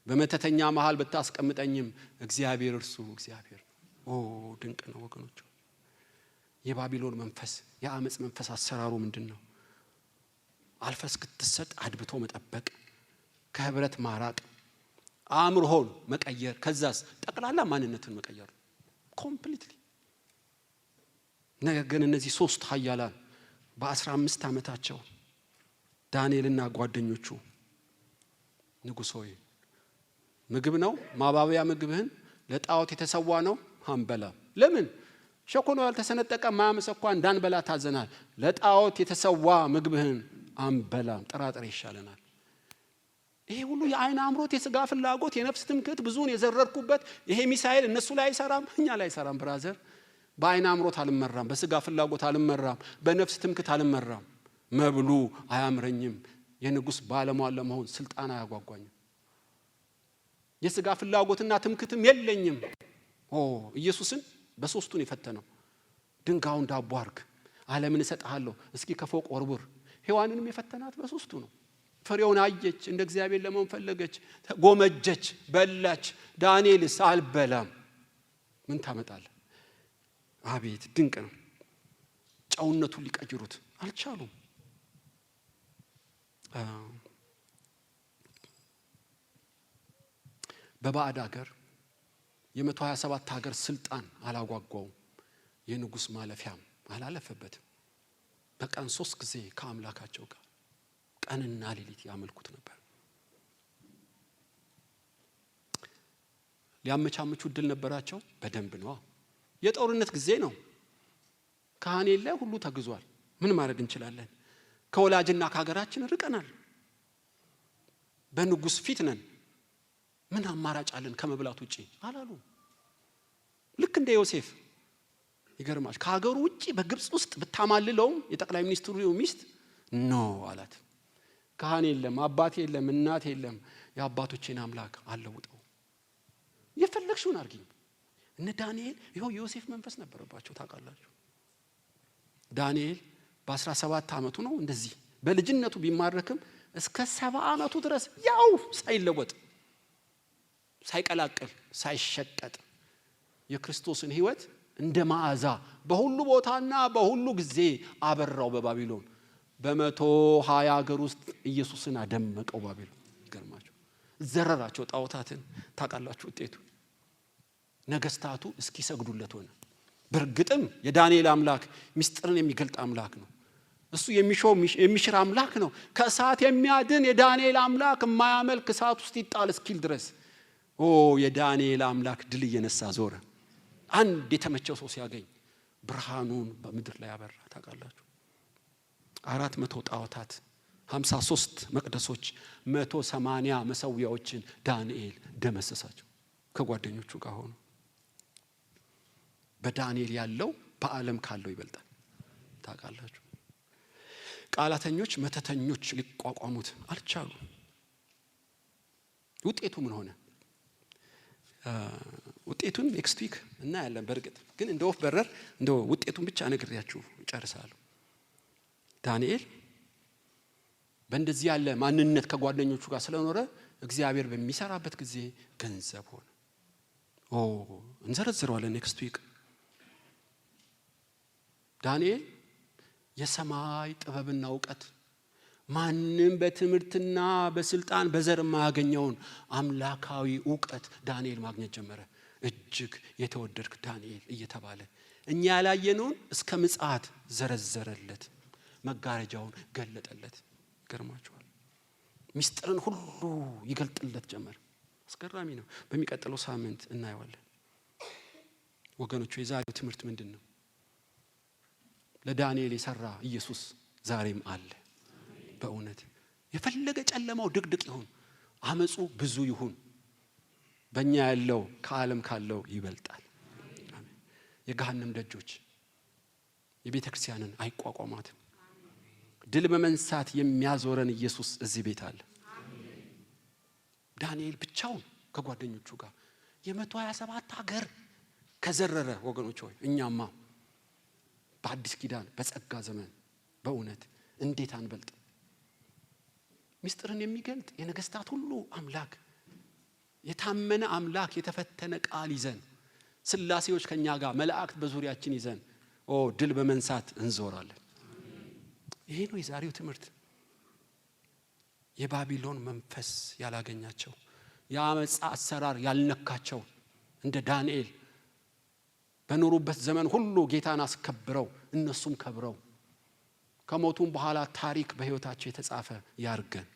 በመተተኛ መሃል ብታስቀምጠኝም እግዚአብሔር እርሱ እግዚአብሔር ነው። ድንቅ ነው ወገኖች። የባቢሎን መንፈስ የአመጽ መንፈስ አሰራሩ ምንድነው? አልፈስ ክትሰጥ አድብቶ መጠበቅ፣ ከህብረት ማራቅ፣ አእምሮን መቀየር፣ ከዛስ ጠቅላላ ማንነትን መቀየር ኮምፕሊትሊ። ነገር ግን እነዚህ ሶስት ኃያላን በ15 ዓመታቸው ዳንኤልና ጓደኞቹ ንጉሥ ሆይ ምግብ ነው ማባቢያ ምግብህን ለጣዖት የተሰዋ ነው አንበላም። ለምን? ሸኮኖ ያልተሰነጠቀ ማያመሰኳ እንዳንበላ ታዘናል። ለጣዖት የተሰዋ ምግብህን አንበላም፣ ጥራጥሬ ይሻለናል። ይሄ ሁሉ የአይን አምሮት፣ የሥጋ ፍላጎት፣ የነፍስ ትምክህት ብዙን የዘረርኩበት ይሄ ሚሳኤል እነሱ ላይ አይሰራም፣ እኛ ላይ አይሰራም። ብራዘር በአይን አምሮት አልመራም፣ በሥጋ ፍላጎት አልመራም፣ በነፍስ ትምክህት አልመራም። መብሉ አያምረኝም፣ የንጉስ ባለሟል ለመሆን ስልጣን አያጓጓኝም፣ የሥጋ ፍላጎትና ትምክህትም የለኝም። ኢየሱስን በሶስቱን የፈተነው ድንጋዩን ዳቦ አርግ፣ ዓለምን እሰጥሃለሁ፣ እስኪ ከፎቅ ወርውር። ሔዋንንም የፈተናት በሶስቱ ነው። ፍሬውን አየች፣ እንደ እግዚአብሔር ለመሆን ፈለገች፣ ጎመጀች፣ በላች። ዳንኤልስ አልበላም። ምን ታመጣለህ? አቤት ድንቅ ነው። ጨውነቱን ሊቀይሩት አልቻሉም። በባዕድ ሀገር የ127 ሀገር ስልጣን አላጓጓውም። የንጉስ ማለፊያም አላለፈበትም። በቀን 3 ጊዜ ከአምላካቸው ጋር ቀንና ሌሊት ያመልኩት ነበር። ሊያመቻምቹ እድል ነበራቸው? በደንብ ነው። የጦርነት ጊዜ ነው። ካህን የለ፣ ሁሉ ተግዟል። ምን ማድረግ እንችላለን? ከወላጅና ከሀገራችን ርቀናል። በንጉስ ፊት ነን። ምን አማራጭ አለን ከመብላት ውጪ አላሉ። ልክ እንደ ዮሴፍ ይገርማል። ከሀገሩ ውጪ በግብጽ ውስጥ ብታማልለውም የጠቅላይ ሚኒስትሩ ሚስት ኖ አላት። ካህን የለም፣ አባት የለም፣ እናት የለም፣ የአባቶቼን አምላክ አለውጠው፣ የፈለግሽውን አርጊኝ። እነ ዳንኤል ይኸው ዮሴፍ መንፈስ ነበረባቸው። ታውቃላችሁ ዳንኤል በ17 ዓመቱ ነው እንደዚህ በልጅነቱ ቢማረክም እስከ 70 ዓመቱ ድረስ ያው ሳይለወጥ ሳይቀላቀል ሳይሸቀጥ የክርስቶስን ሕይወት እንደ መዓዛ በሁሉ ቦታና በሁሉ ጊዜ አበራው። በባቢሎን በ120 ሀገር ውስጥ ኢየሱስን አደመቀው። ባቢሎን ይገርማቸው ዘረራቸው ጣዖታትን። ታውቃላችሁ ውጤቱ ነገስታቱ እስኪሰግዱለት ሆነ። በእርግጥም የዳንኤል አምላክ ምስጢርን የሚገልጥ አምላክ ነው። እሱ የሚሽር አምላክ ነው። ከእሳት የሚያድን የዳንኤል አምላክ የማያመልክ እሳት ውስጥ ይጣል እስኪል ድረስ የዳንኤል አምላክ ድል እየነሳ ዞረ። አንድ የተመቸው ሰው ሲያገኝ ብርሃኑን በምድር ላይ ያበራ። ታውቃላችሁ 400 ጣዖታት፣ 53 መቅደሶች፣ 180 መሰዊያዎችን ዳንኤል ደመሰሳቸው ከጓደኞቹ ጋር ሆኖ። በዳንኤል ያለው በዓለም ካለው ይበልጣል። ታውቃላችሁ ቃላተኞች፣ መተተኞች ሊቋቋሙት አልቻሉ። ውጤቱ ምን ሆነ? ውጤቱን ኔክስት ዊክ እናያለን። በእርግጥ ግን እንደ ወፍ በረር እንደ ውጤቱን ብቻ ነግሬያችሁ እጨርሳለሁ። ዳንኤል በእንደዚህ ያለ ማንነት ከጓደኞቹ ጋር ስለኖረ እግዚአብሔር በሚሰራበት ጊዜ ገንዘብ ሆነ። እንዘረዝረዋለን ኔክስት ዊክ። ዳንኤል የሰማይ ጥበብና እውቀት ማንም በትምህርትና በስልጣን በዘር የማያገኘውን አምላካዊ እውቀት ዳንኤል ማግኘት ጀመረ። እጅግ የተወደድክ ዳንኤል እየተባለ እኛ ያላየነውን እስከ ምጽአት ዘረዘረለት፣ መጋረጃውን ገለጠለት። ገርማችኋል። ሚስጥርን ሁሉ ይገልጥለት ጀመር። አስገራሚ ነው። በሚቀጥለው ሳምንት እናየዋለን። ወገኖቹ የዛሬው ትምህርት ምንድነው? ለዳንኤል የሰራ ኢየሱስ ዛሬም አለ። በእውነት የፈለገ ጨለማው ድቅድቅ ይሁን፣ አመጹ ብዙ ይሁን፣ በእኛ ያለው ከዓለም ካለው ይበልጣል። አሜን። የገሃነም ደጆች የቤተ ክርስቲያንን አይቋቋማትም። ድል በመንሳት የሚያዞረን ኢየሱስ እዚህ ቤት አለ። ዳንኤል ብቻውን ከጓደኞቹ ጋር የ127 ሀገር ከዘረረ ወገኖች ሆይ እኛማ በአዲስ ኪዳን በጸጋ ዘመን በእውነት እንዴት አንበልጥ? ሚስጥርን የሚገልጥ የነገስታት ሁሉ አምላክ፣ የታመነ አምላክ፣ የተፈተነ ቃል ይዘን ስላሴዎች ከኛ ጋር መላእክት በዙሪያችን ይዘን ድል በመንሳት እንዞራለን። ይሄ ነው የዛሬው ትምህርት። የባቢሎን መንፈስ ያላገኛቸው፣ የአመጻ አሰራር ያልነካቸው እንደ ዳንኤል በኖሩበት ዘመን ሁሉ ጌታን አስከብረው እነሱም ከብረው ከሞቱም በኋላ ታሪክ በሕይወታቸው የተጻፈ ያርገን።